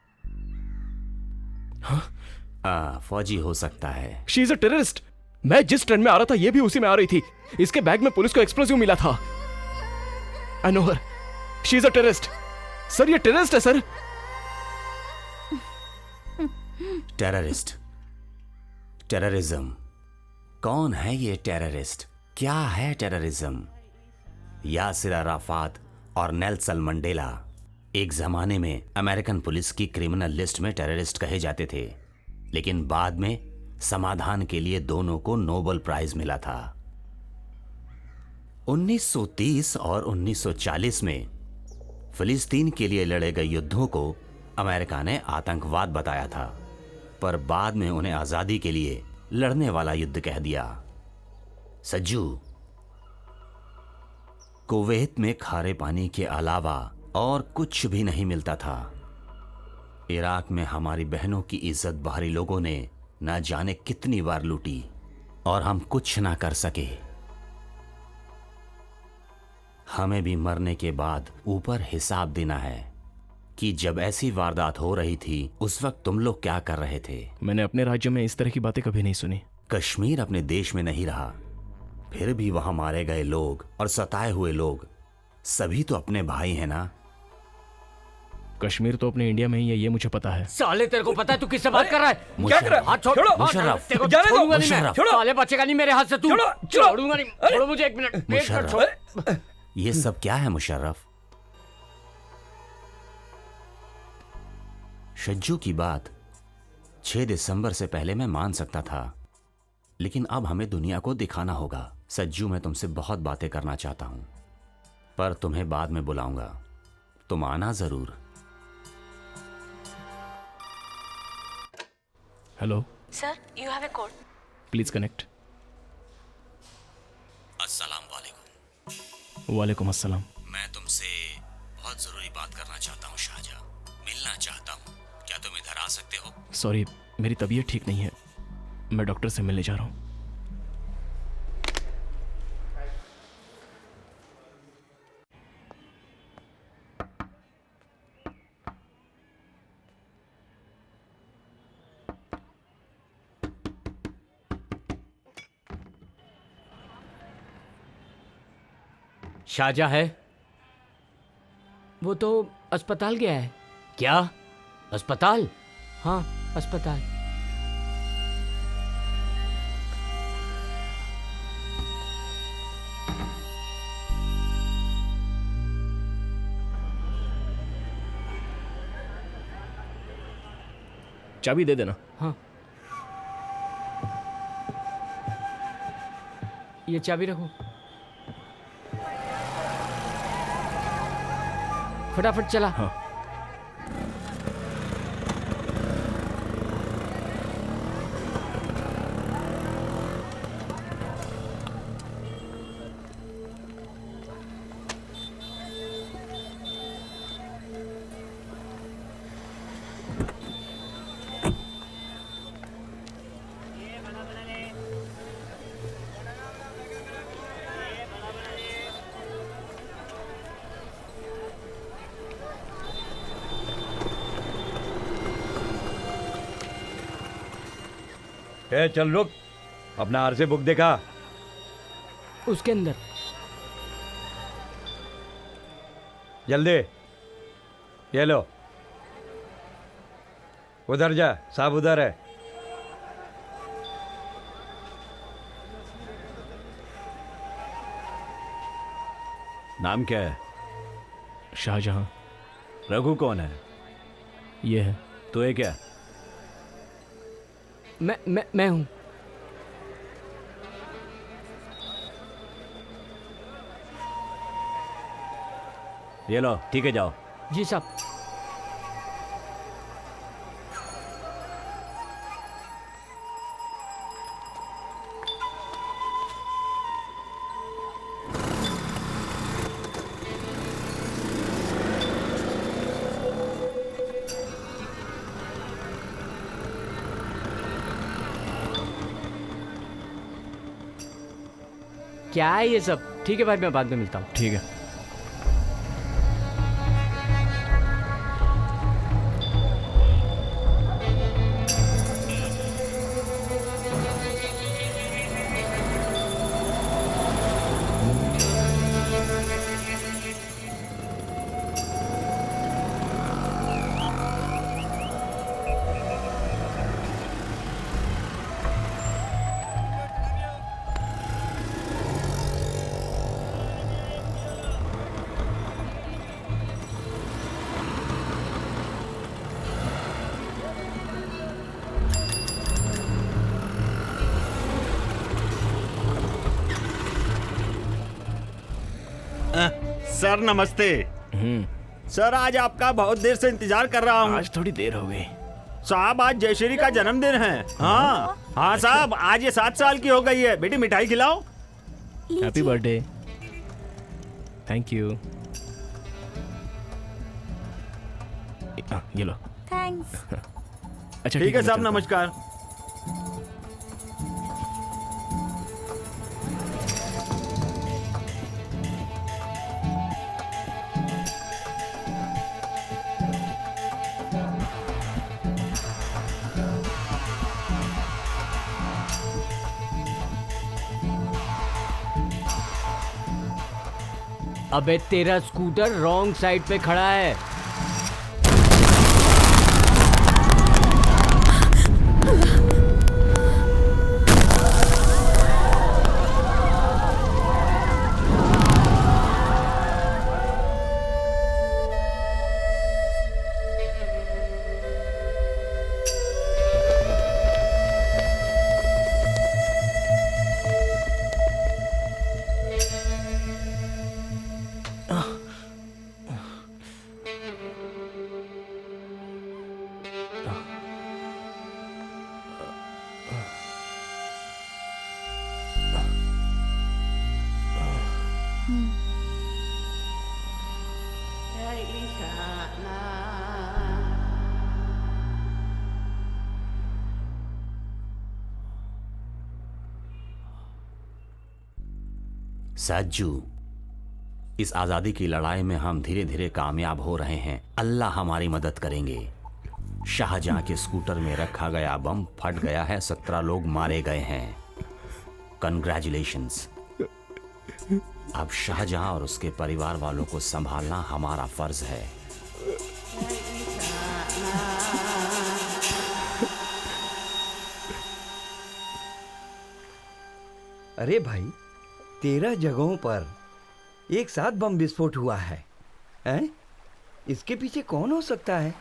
[SPEAKER 5] फौजी हो सकता है।
[SPEAKER 14] She is a terrorist. मैं जिस ट्रेन में आ रहा था ये भी उसी में आ रही थी। इसके बैग में पुलिस को एक्सप्लोसिव मिला था। I know her. She is a terrorist. Sir, ये टेररिस्ट है सर।
[SPEAKER 5] Terrorist, terrorism. कौन है ये टेररिस्ट? क्या है टेररिज्म? यासिर अराफात और नेल्सन मंडेला एक जमाने में अमेरिकन पुलिस की क्रिमिनल लिस्ट में टेररिस्ट कहे जाते थे, लेकिन बाद में समाधान के लिए दोनों को नोबेल प्राइज मिला था। 1930 और 1940 में फिलिस्तीन के लिए लड़े गए युद्धों को अमेरिका ने आतंकवाद बताया था, पर बाद में उन्हें आजादी के लिए लड़ने वाला युद्ध कह दिया। सज्जू, कुवैत में खारे पानी के अलावा और कुछ भी नहीं मिलता था। इराक में हमारी बहनों की इज्जत बाहरी लोगों ने न जाने कितनी बार लूटी और हम कुछ ना कर सके। हमें भी मरने के बाद ऊपर हिसाब देना है कि जब ऐसी वारदात हो रही थी उस वक्त तुम लोग क्या कर रहे थे।
[SPEAKER 14] मैंने अपने राज्य में इस तरह की बातें कभी नहीं सुनी।
[SPEAKER 5] कश्मीर अपने देश में नहीं रहा, फिर भी वहां मारे गए लोग और सताए हुए लोग सभी तो अपने भाई हैं ना।
[SPEAKER 14] कश्मीर तो अपने इंडिया में ही है, ये मुझे पता है।
[SPEAKER 11] साले, तेरे को पता है तू किससे बात कर रहा है?
[SPEAKER 5] क्या कर रहा है?
[SPEAKER 11] हाथ छोड़।
[SPEAKER 5] मुशर्रफ,
[SPEAKER 11] तेरे को
[SPEAKER 5] जाने दो।
[SPEAKER 11] छोड़ूंगा नहीं मैं।
[SPEAKER 5] मुशर्रफ।
[SPEAKER 11] साले, बचेगा नहीं मेरे हाथ से तू। छोड़ूंगा नहीं। छोड़ो मुझे, एक मिनट। एक मिनट
[SPEAKER 5] मुशर्रफ,
[SPEAKER 11] छोड़।
[SPEAKER 5] ये सब क्या है मुशर्रफ? सज्जू की बात 6 दिसंबर से पहले मैं मान सकता था, लेकिन अब हमें दुनिया को दिखाना होगा। सज्जू, मैं तुमसे बहुत बातें करना चाहता हूं, पर तुम्हें बाद में बुलाऊंगा, तुम आना जरूर।
[SPEAKER 2] Sir, you have a call.
[SPEAKER 14] Please connect. वालेकुम अस्सलाम।
[SPEAKER 5] मैं तुमसे बहुत जरूरी बात करना चाहता हूँ शाहजहाँ, मिलना चाहता हूँ। क्या तुम इधर आ सकते हो?
[SPEAKER 14] सॉरी, मेरी तबीयत ठीक नहीं है, मैं डॉक्टर से मिलने जा रहा हूँ।
[SPEAKER 11] शाहजहाँ है? वो तो अस्पताल गया है। क्या? अस्पताल? हाँ, अस्पताल।
[SPEAKER 14] चाबी दे देना।
[SPEAKER 11] हाँ, ये चाबी रखो। फटाफट चला।
[SPEAKER 14] हाँ।
[SPEAKER 12] ए, चल रुक, अपना आरसी बुक देखा?
[SPEAKER 11] उसके अंदर।
[SPEAKER 12] जल्दी, ये लो। उधर जा, साहब उधर है।
[SPEAKER 3] नाम क्या है?
[SPEAKER 14] शाहजहां।
[SPEAKER 3] रघु कौन है?
[SPEAKER 14] ये है।
[SPEAKER 3] तो ये क्या?
[SPEAKER 11] मैं हूं।
[SPEAKER 3] ये लो, ठीक है, जाओ।
[SPEAKER 11] जी साहब। क्या है ये सब? ठीक है भाई, मैं बाद में मिलता हूँ।
[SPEAKER 14] ठीक है।
[SPEAKER 7] सर नमस्ते। सर आज आपका बहुत देर से इंतजार कर रहा हूँ।
[SPEAKER 14] आज थोड़ी देर हो गई।
[SPEAKER 7] साहब आज जयश्री का जन्मदिन है। हाँ हाँ साहब, आज ये 7 साल की हो गई है। बेटी मिठाई खिलाओ।
[SPEAKER 14] Happy birthday. Thank you. ये लो।
[SPEAKER 2] थैंक्स।
[SPEAKER 14] अच्छा
[SPEAKER 7] ठीक है साहब,
[SPEAKER 14] मैं चलता हूँ।
[SPEAKER 7] नमस्कार।
[SPEAKER 11] अबे तेरा स्कूटर रॉन्ग साइड पे खड़ा है।
[SPEAKER 5] सज्जू, इस आजादी की लड़ाई में हम धीरे धीरे कामयाब हो रहे हैं। अल्लाह हमारी मदद करेंगे। शाहजहां के स्कूटर में रखा गया बम फट गया है, 17 लोग मारे गए हैं। कंग्रेचुलेशंस। अब शाहजहां और उसके परिवार वालों को संभालना हमारा फर्ज है।
[SPEAKER 12] अरे भाई, 13 जगहों पर एक साथ बम विस्फोट हुआ है, हैं? इसके पीछे कौन हो सकता है?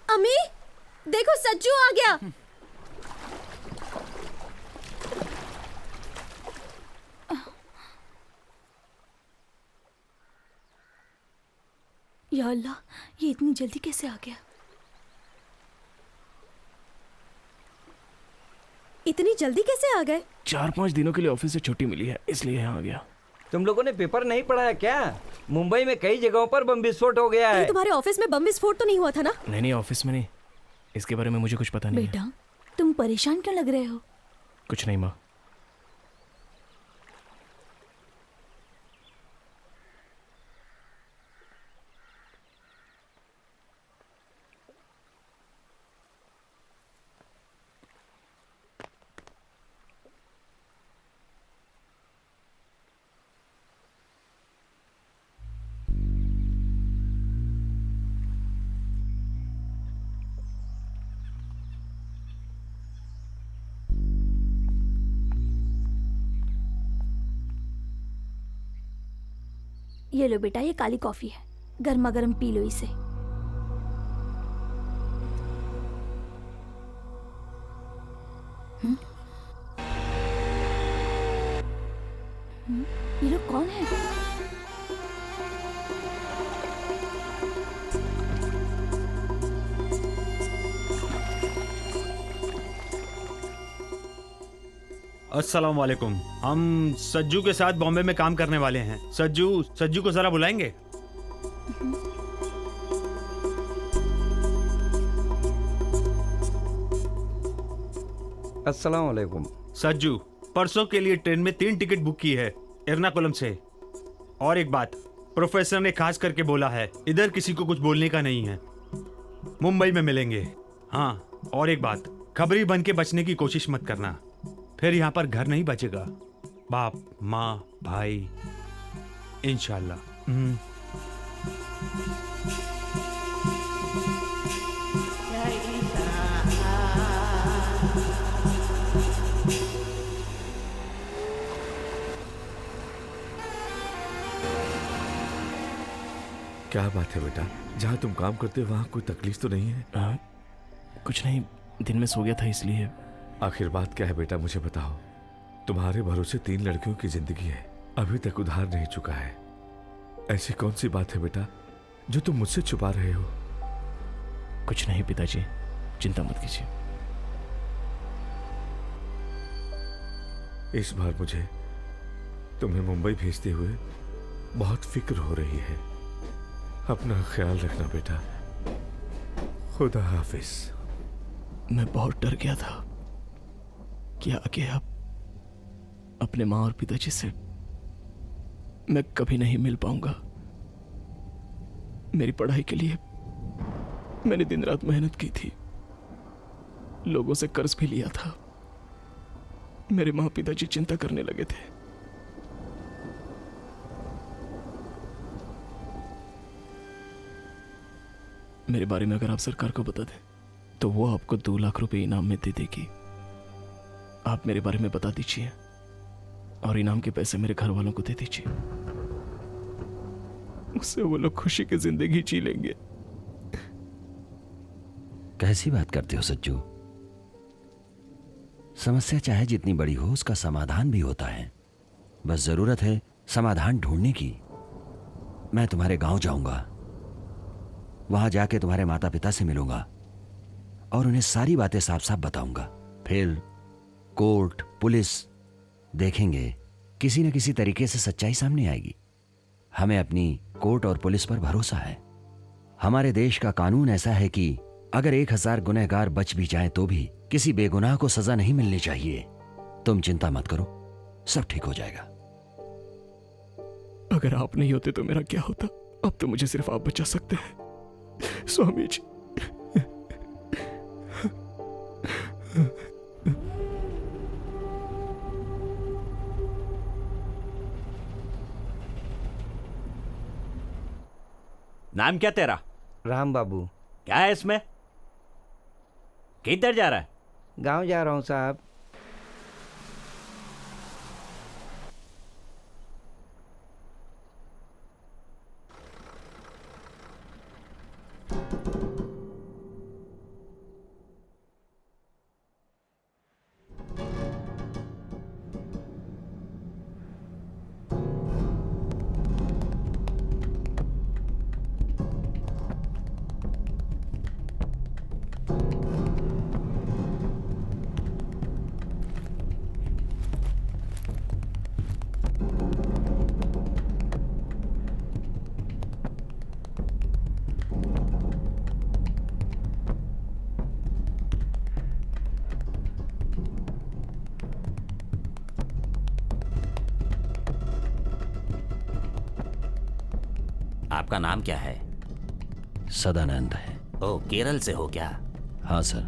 [SPEAKER 6] अम्मी, देखो सज्जू आ गया।
[SPEAKER 2] या अल्लाह, ये इतनी जल्दी कैसे आ गया?
[SPEAKER 6] इतनी जल्दी कैसे आ गए?
[SPEAKER 14] 4-5 दिनों के लिए ऑफिस से छुट्टी मिली है, इसलिए यहाँ आ गया।
[SPEAKER 12] तुम लोगों ने पेपर नहीं पढ़ा है क्या? मुंबई में कई जगहों पर बम विस्फोट हो गया है।
[SPEAKER 6] तुम्हारे ऑफिस में बम विस्फोट तो नहीं हुआ था ना?
[SPEAKER 14] नहीं, ऑफिस में नहीं। इसके बारे में मुझे कुछ पता नहीं है।
[SPEAKER 2] बेटा, तुम परेशान क्यों लग रहे हो?
[SPEAKER 14] कुछ नहीं माँ।
[SPEAKER 2] ये लो बेटा, ये काली कॉफी है, गर्मा गर्म पी लो इसे। ये लोग कौन है?
[SPEAKER 7] अस्सलाम वालेकुम। हम सज्जू के साथ बॉम्बे में काम करने वाले हैं। सज्जू को जरा बुलाएंगे?
[SPEAKER 12] अस्सलाम वालेकुम।
[SPEAKER 7] सज्जू, परसों के लिए ट्रेन में 3 टिकट बुक की है एर्नाकुलम से। और एक बात, प्रोफेसर ने खास करके बोला है, इधर किसी को कुछ बोलने का नहीं है। मुंबई में मिलेंगे। हाँ, और एक बात, खबरी बन के बचने की कोशिश मत करना, फिर यहाँ पर घर नहीं बचेगा। बाप, माँ, भाई, इंशाल्लाह।
[SPEAKER 13] क्या बात है बेटा, जहाँ तुम काम करते हो वहाँ कोई तकलीफ तो नहीं है?
[SPEAKER 14] कुछ नहीं, दिन में सो गया था इसलिए।
[SPEAKER 13] आखिर बात क्या है बेटा, मुझे बताओ। तुम्हारे भरोसे 3 लड़कियों की जिंदगी है, अभी तक उधार नहीं चुका है। ऐसी कौन सी बात है बेटा जो तुम मुझसे छुपा रहे हो?
[SPEAKER 14] कुछ नहीं पिताजी, चिंता मत कीजिए।
[SPEAKER 13] इस बार मुझे तुम्हें मुंबई भेजते हुए बहुत फिक्र हो रही है। अपना ख्याल रखना बेटा। खुदा हाफिज।
[SPEAKER 14] मैं बहुत डर गया था कि आगे अब अपने माँ और पिताजी से मैं कभी नहीं मिल पाऊंगा। मेरी पढ़ाई के लिए मैंने दिन रात मेहनत की थी, लोगों से कर्ज भी लिया था। मेरे माँ पिताजी चिंता करने लगे थे। मेरे बारे में अगर आप सरकार को बता दें तो वो आपको 2 लाख रुपए इनाम में दे देगी। आप मेरे बारे में बता दीजिए और इनाम के पैसे मेरे घर वालों को दे दीजिए। उससे वो लोग खुशी की जिंदगी जी लेंगे।
[SPEAKER 8] कैसी बात करते हो सज्जू? समस्या चाहे जितनी बड़ी हो, उसका समाधान भी होता है। बस जरूरत है समाधान ढूंढने की। मैं तुम्हारे गांव जाऊंगा, वहां जाके तुम्हारे माता पिता से मिलूंगा और उन्हें सारी बातें साफ साफ बताऊंगा। फिर कोर्ट, पुलिस देखेंगे, किसी न किसी तरीके से सच्चाई सामने आएगी। हमें अपनी कोर्ट और पुलिस पर भरोसा है। हमारे देश का कानून ऐसा है कि अगर 1000 गुनहगार बच भी जाएं तो भी किसी बेगुनाह को सजा नहीं मिलनी चाहिए। तुम चिंता मत करो, सब ठीक हो जाएगा।
[SPEAKER 14] अगर आप नहीं होते तो मेरा क्या होता? अब तो मुझे सिर्फ आप बचा सकते हैं स्वामी जी।
[SPEAKER 3] नाम क्या तेरा?
[SPEAKER 12] राम बाबू।
[SPEAKER 3] क्या है इसमें? किधर जा रहा है?
[SPEAKER 12] गांव जा रहा हूँ साहब।
[SPEAKER 16] आपका नाम क्या है?
[SPEAKER 8] सदानंद है।
[SPEAKER 16] ओ, केरल से हो क्या?
[SPEAKER 8] हाँ सर।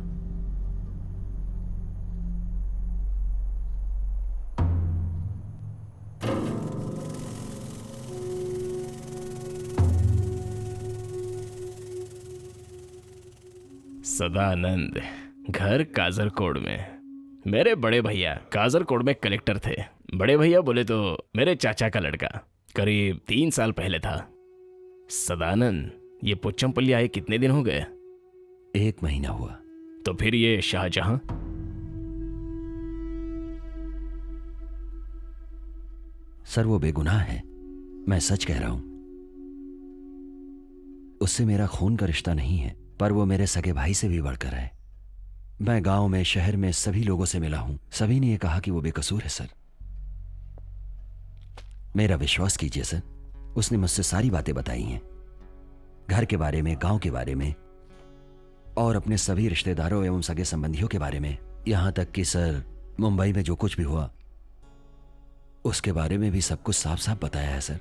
[SPEAKER 14] सदानंद, घर काजरकोड में। मेरे बड़े भैया काजरकोड में कलेक्टर थे। बड़े भैया बोले तो मेरे चाचा का लड़का। करीब 3 साल पहले था। सदानंद, ये पोचमपल्ली आए कितने दिन हो गए?
[SPEAKER 8] 1 महीना हुआ।
[SPEAKER 14] तो फिर ये शाहजहां?
[SPEAKER 8] सर वो बेगुनाह है, मैं सच कह रहा हूं। उससे मेरा खून का रिश्ता नहीं है, पर वो मेरे सगे भाई से भी बढ़कर है। मैं गांव में, शहर में सभी लोगों से मिला हूं। सभी ने ये कहा कि वो बेकसूर है सर। मेरा विश्वास कीजिए सर, उसने मुझसे सारी बातें बताई हैं, घर के बारे में, गांव के बारे में और अपने सभी रिश्तेदारों एवं सगे संबंधियों के बारे में। यहां तक कि सर मुंबई में जो कुछ भी हुआ उसके बारे में भी सब कुछ साफ साफ बताया है सर।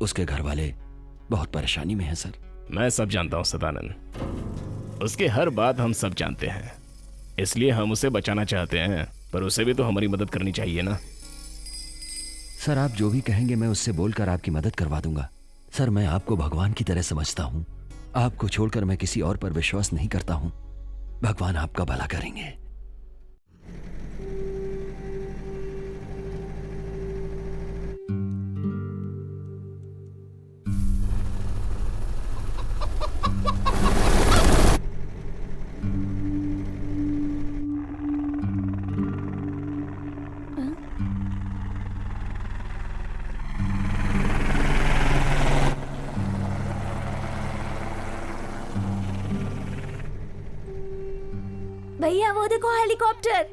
[SPEAKER 8] उसके घर वाले बहुत परेशानी में हैं सर।
[SPEAKER 14] मैं सब जानता हूं सदानंद, उसके हर बात हम सब जानते हैं, इसलिए हम उसे बचाना चाहते हैं, पर उसे भी तो हमारी मदद करनी चाहिए ना।
[SPEAKER 8] सर आप जो भी कहेंगे मैं उससे बोलकर आपकी मदद करवा दूंगा। सर मैं आपको भगवान की तरह समझता हूं। आपको छोड़कर मैं किसी और पर विश्वास नहीं करता हूं। भगवान आपका भला करेंगे।
[SPEAKER 2] भैया वो देखो हेलीकॉप्टर।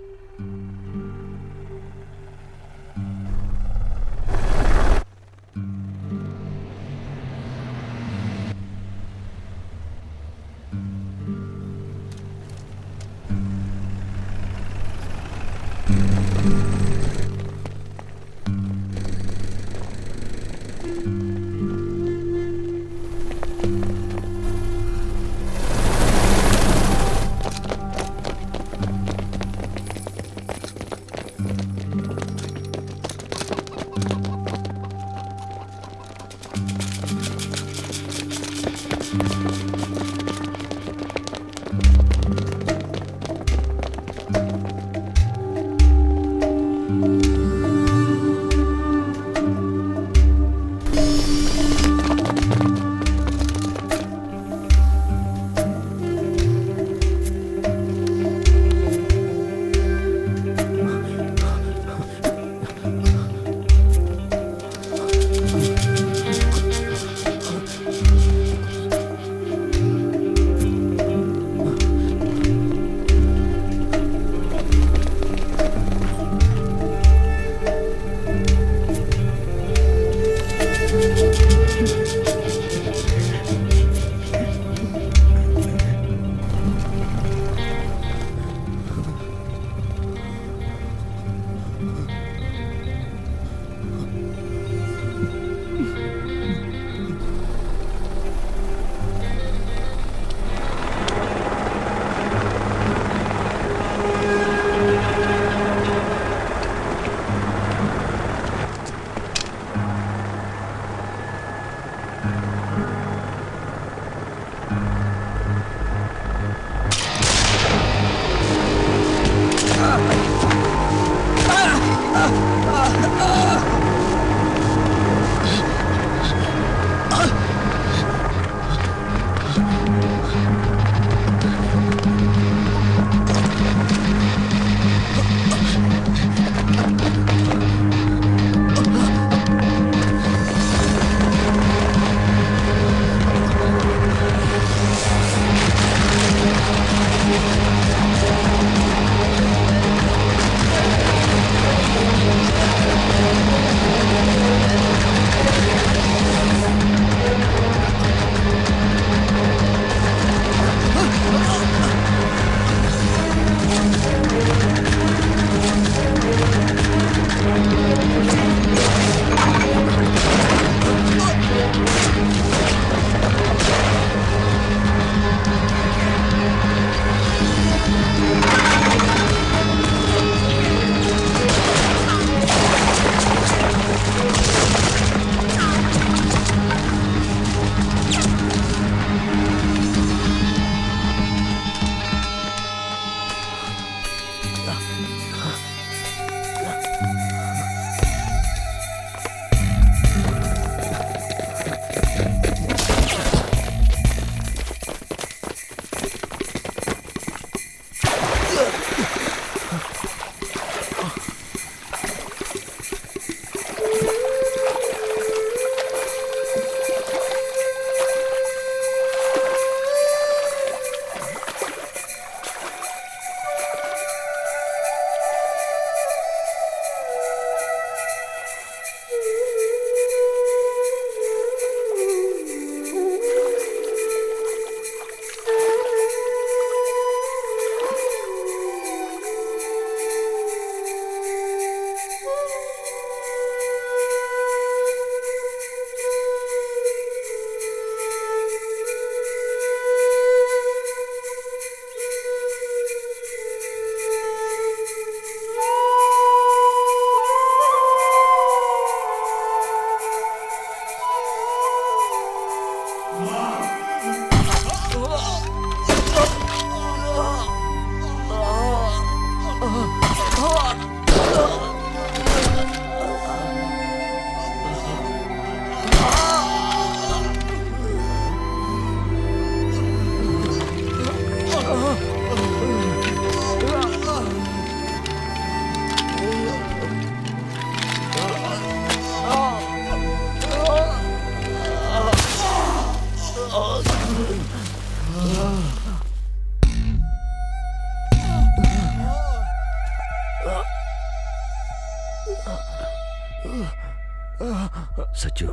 [SPEAKER 8] सच्चू,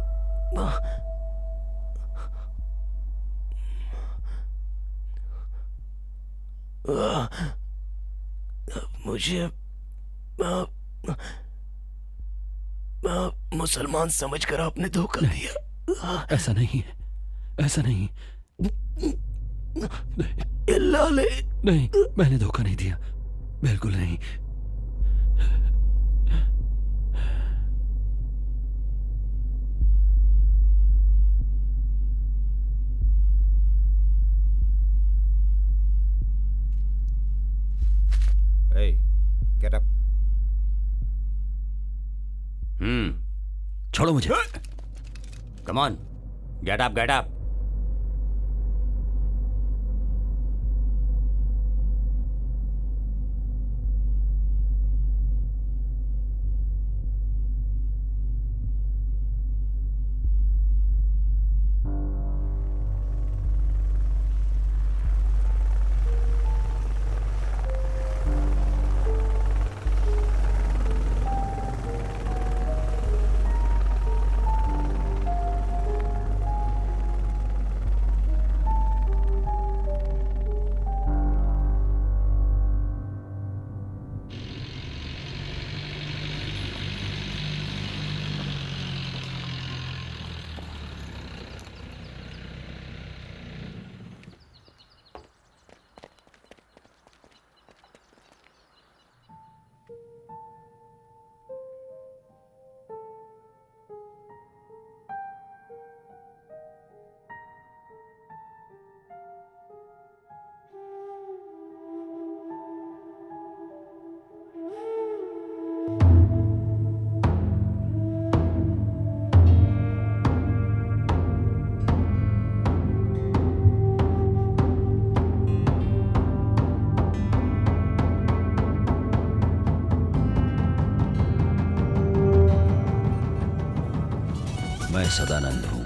[SPEAKER 14] मुझे मुसलमान समझकर आपने धोखा दिया।
[SPEAKER 8] ऐसा नहीं है, ऐसा नहीं। नहीं, मैंने धोखा नहीं दिया, बिल्कुल नहीं।
[SPEAKER 12] Hey, get up.
[SPEAKER 8] छोड़ो मुझे।
[SPEAKER 5] Come on, get up, get up.
[SPEAKER 8] मैं सदानंद हूँ,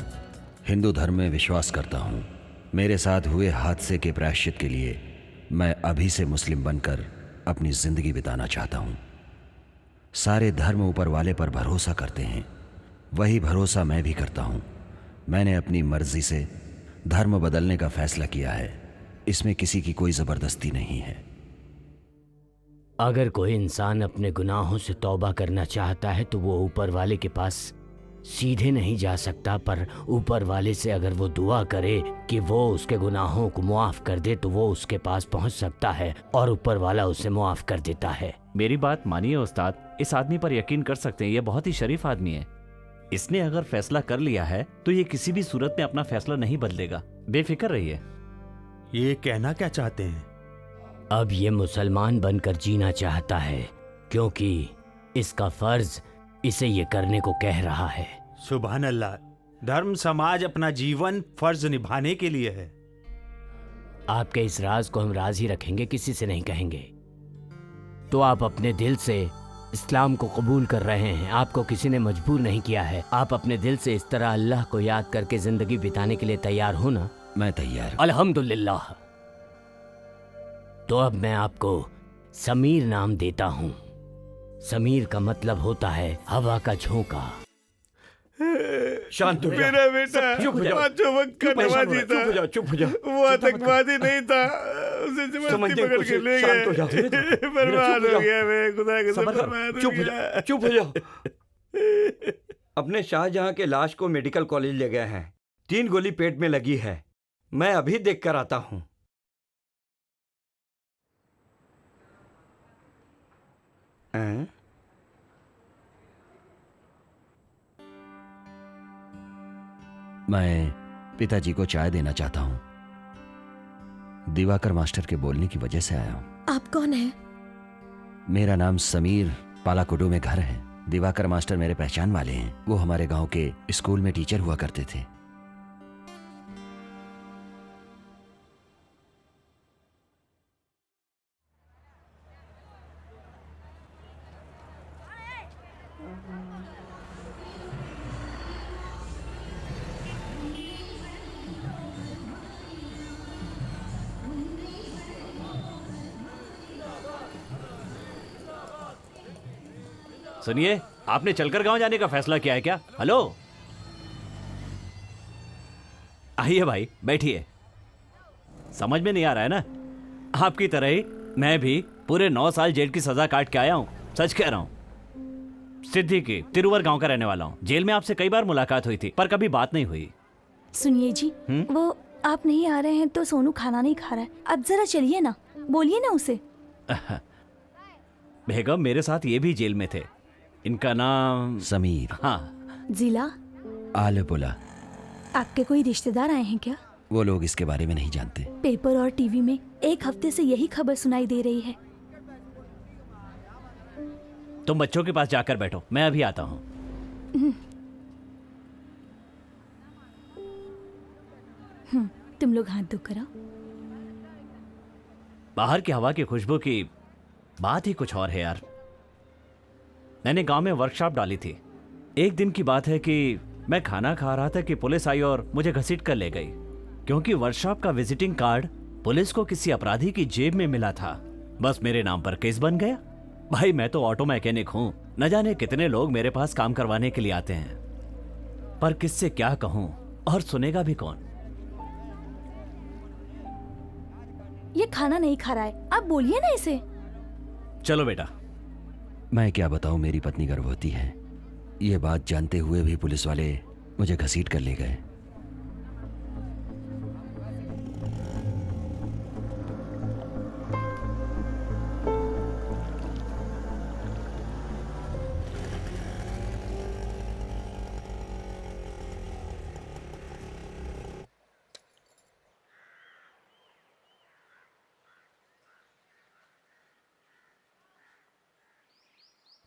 [SPEAKER 8] हिंदू धर्म में विश्वास करता हूँ। मेरे साथ हुए हादसे के प्रायश्चित के लिए मैं अभी से मुस्लिम बनकर अपनी जिंदगी बिताना चाहता हूँ। सारे धर्म ऊपर वाले पर भरोसा करते हैं, वही भरोसा मैं भी करता हूँ। मैंने अपनी मर्जी से धर्म बदलने का फैसला किया है, इसमें किसी की कोई जबरदस्ती नहीं है।
[SPEAKER 11] अगर कोई इंसान अपने गुनाहों से तौबा करना चाहता है तो वो ऊपर वाले के पास सीधे नहीं जा सकता, पर ऊपर वाले से अगर वो दुआ करे कि वो उसके गुनाहों को मुआफ कर दे तो वो उसके पास पहुंच सकता है और ऊपर वाला उसे मुआफ कर देता है।
[SPEAKER 3] मेरी बात मानिए उस्ताद, इस आदमी पर यकीन कर सकते हैं, ये बहुत ही शरीफ आदमी है। इसने अगर फैसला कर लिया है तो ये किसी भी सूरत में अपना फैसला नहीं बदलेगा, बेफिक्र रहिए।
[SPEAKER 7] ये कहना क्या चाहते हैं?
[SPEAKER 11] अब ये मुसलमान बनकर जीना चाहता है क्योंकि इसका फर्ज इसे ये करने को कह रहा है।
[SPEAKER 7] सुभान अल्लाह, धर्म समाज अपना जीवन फर्ज निभाने के लिए है।
[SPEAKER 11] आपके इस राज को हम राज ही रखेंगे, किसी से नहीं कहेंगे। तो आप अपने दिल से इस्लाम को कबूल कर रहे हैं, आपको किसी ने मजबूर नहीं किया है। आप अपने दिल से इस तरह अल्लाह को याद करके जिंदगी बिताने के लिए तैयार हो ना?
[SPEAKER 8] मैं तैयार।
[SPEAKER 11] अल्हम्दुलिल्लाह। तो अब मैं आपको समीर नाम देता हूँ। समीर का मतलब होता है हवा का झोंका।
[SPEAKER 12] शांत हो जा।
[SPEAKER 13] मेरा बेटा
[SPEAKER 12] चुप हो जा।
[SPEAKER 13] पांचों वक्त का नमाजी था।
[SPEAKER 12] चुप हो जा, चुप हो जा।
[SPEAKER 13] वो आतंकवादी नहीं था, उसे जबरदस्ती पकड़ के ले गए। बर्बाद हो गया मैं, खुदा के बर्बाद हो गया।
[SPEAKER 12] चुप हो जा। अपने शाहजहां के लाश को मेडिकल कॉलेज ले गए हैं, 3 गोली पेट में लगी है। मैं अभी देख कर आता हूँ।
[SPEAKER 8] मैं पिताजी को चाय देना चाहता हूँ। दिवाकर मास्टर के बोलने की वजह से आया हूँ।
[SPEAKER 6] आप कौन हैं?
[SPEAKER 8] मेरा नाम समीर, पालाकुडू में घर है। दिवाकर मास्टर मेरे पहचान वाले हैं, वो हमारे गांव के स्कूल में टीचर हुआ करते थे।
[SPEAKER 3] सुनिए, आपने चलकर गांव जाने का फैसला किया है क्या? हेलो, आइए भाई, बैठिए। समझ में नहीं आ रहा है ना? आपकी तरह ही मैं भी पूरे 9 साल जेल की सजा काट के आया हूँ। सच कह रहा हूँ। सिद्धि की तिरुवर गांव का रहने वाला हूँ। जेल में आपसे कई बार मुलाकात हुई थी, पर कभी बात नहीं हुई।
[SPEAKER 2] सुनिए जी, वो आप नहीं आ रहे हैं तो सोनू खाना नहीं खा रहा है। अब जरा चलिए ना, बोलिए ना उसे।
[SPEAKER 3] बेगम मेरे साथ ये भी जेल में थे। इनका नाम
[SPEAKER 8] समीर।
[SPEAKER 3] हाँ।
[SPEAKER 2] जिला
[SPEAKER 8] आलेपुला।
[SPEAKER 2] आपके कोई रिश्तेदार आए हैं क्या?
[SPEAKER 8] वो लोग इसके बारे में नहीं जानते।
[SPEAKER 2] पेपर और टीवी में एक हफ्ते से यही खबर सुनाई दे रही है।
[SPEAKER 3] तुम बच्चों के पास जाकर बैठो, मैं अभी आता हूँ।
[SPEAKER 2] तुम लोग हाथ धो कर आओ।
[SPEAKER 3] बाहर की हवा की खुशबू की बात ही कुछ और है यार। मैंने गांव में वर्कशॉप डाली थी। एक दिन की बात है कि मैं खाना खा रहा था कि पुलिस आई और मुझे घसीट कर ले गई, क्योंकि वर्कशॉप का विजिटिंग कार्ड पुलिस को किसी अपराधी की जेब में मिला था। बस मेरे नाम पर केस बन गया। भाई मैं तो ऑटो मैकेनिक हूं, न जाने कितने लोग मेरे पास काम करवाने के लिए आते हैं, पर किससे क्या कहूं और सुनेगा भी कौन?
[SPEAKER 2] ये खाना नहीं खा रहा है, आप बोलिए ना इसे।
[SPEAKER 3] चलो बेटा।
[SPEAKER 8] मैं क्या बताऊं, मेरी पत्नी गर्भवती है। ये बात जानते हुए भी पुलिस वाले मुझे घसीट कर ले गए।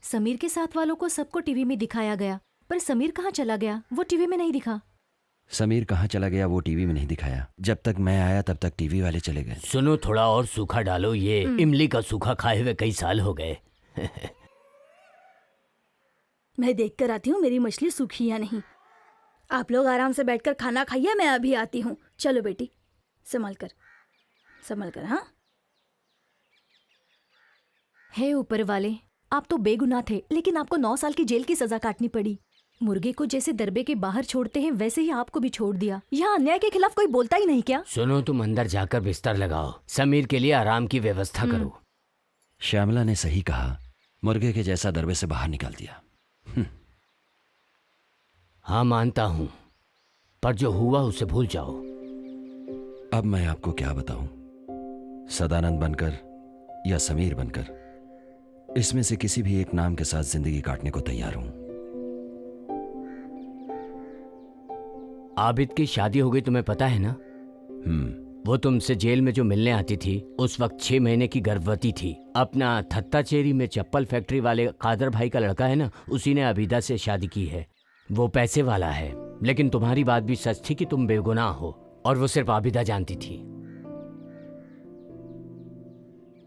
[SPEAKER 6] समीर के साथ वालों को सबको टीवी में दिखाया गया, पर समीर कहाँ चला गया वो टीवी में नहीं दिखा।
[SPEAKER 8] समीर कहाँ चला गया वो टीवी में नहीं दिखाया। जब तक मैं आया तब तक टीवी वाले चले गए।
[SPEAKER 11] सुनो, थोड़ा और सूखा डालो। ये इमली का सूखा खाए हुए कई साल हो गए।
[SPEAKER 2] मैं देख कर आती हूँ मेरी मछली सूखी या नहीं। आप लोग आराम से बैठकर खाना खाइए, मैं अभी आती हूँ। चलो बेटी, संभल कर। हाँ।
[SPEAKER 6] हे ऊपर वाले, आप तो बेगुनाह थे, लेकिन आपको 9 साल की जेल की सजा काटनी पड़ी। मुर्गे को जैसे दरबे के बाहर छोड़ते हैं वैसे ही आपको भी छोड़ दिया। यहाँ अन्याय के खिलाफ कोई बोलता ही नहीं क्या?
[SPEAKER 11] सुनो, तुम अंदर जाकर बिस्तर लगाओ, समीर के लिए आराम की व्यवस्था करो।
[SPEAKER 8] श्यामला ने सही कहा, मुर्गे के जैसा दरबे से बाहर निकाल दिया।
[SPEAKER 11] हाँ मानता हूँ, पर जो हुआ उसे भूल जाओ।
[SPEAKER 8] अब मैं आपको क्या बताऊं, सदानंद बनकर या समीर बनकर, इसमें से किसी भी एक नाम के साथ जिंदगी काटने को तैयार हूं।
[SPEAKER 11] आबिद की शादी हो गई, तुम्हें पता है ना? वो तुमसे जेल में जो मिलने आती थी उस वक्त 6 महीने की गर्भवती थी। अपना थत्ताचेरी में चप्पल फैक्ट्री वाले कादर भाई का लड़का है ना, उसी ने आबिदा से शादी की है। वो पैसे वाला है, लेकिन तुम्हारी बात भी सच थी कि तुम बेगुनाह हो, और वो सिर्फ आबिदा जानती थी।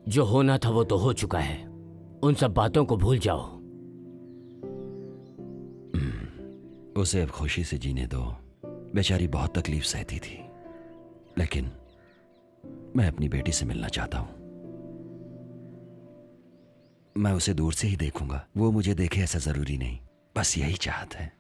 [SPEAKER 11] जो होना था वो तो हो चुका है, उन सब बातों को भूल जाओ।
[SPEAKER 8] उसे अब खुशी से जीने दो। बेचारी बहुत तकलीफ सहती थी, लेकिन मैं अपनी बेटी से मिलना चाहता हूं। मैं उसे दूर से ही देखूंगा, वो मुझे देखे ऐसा जरूरी नहीं। बस यही चाहत है।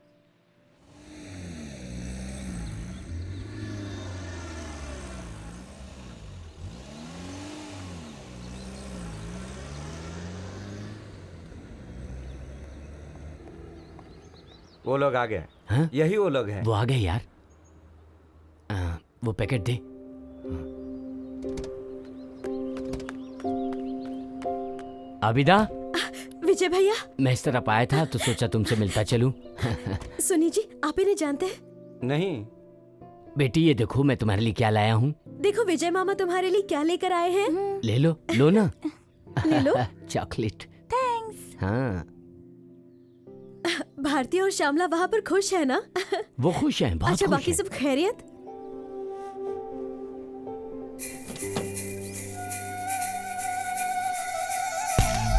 [SPEAKER 12] वो लोग आ गए।
[SPEAKER 11] हाँ?
[SPEAKER 12] यही वो लोग हैं।
[SPEAKER 11] वो आ गए यार। वो पैकेट दे। आबिदा।
[SPEAKER 6] विजय भैया,
[SPEAKER 11] मैं इस तरफ आया था तो सोचा तुमसे मिलता चलूं।
[SPEAKER 6] सुनी जी, आप इन्हें जानते हैं?
[SPEAKER 12] नहीं।
[SPEAKER 11] बेटी ये देखो मैं तुम्हारे लिए क्या लाया हूँ।
[SPEAKER 6] देखो विजय मामा तुम्हारे लिए क्या लेकर आए हैं।
[SPEAKER 11] ले लो, लो ना।
[SPEAKER 6] ले लो।
[SPEAKER 11] चॉकलेट।
[SPEAKER 6] थैंक्स।
[SPEAKER 11] हाँ।
[SPEAKER 6] भारती और श्यामला वहाँ पर खुश है ना?
[SPEAKER 11] वो खुश हैं, बहुत
[SPEAKER 6] अच्छा,
[SPEAKER 11] खुश
[SPEAKER 6] बाकी
[SPEAKER 11] हैं।
[SPEAKER 6] सब खैरियत?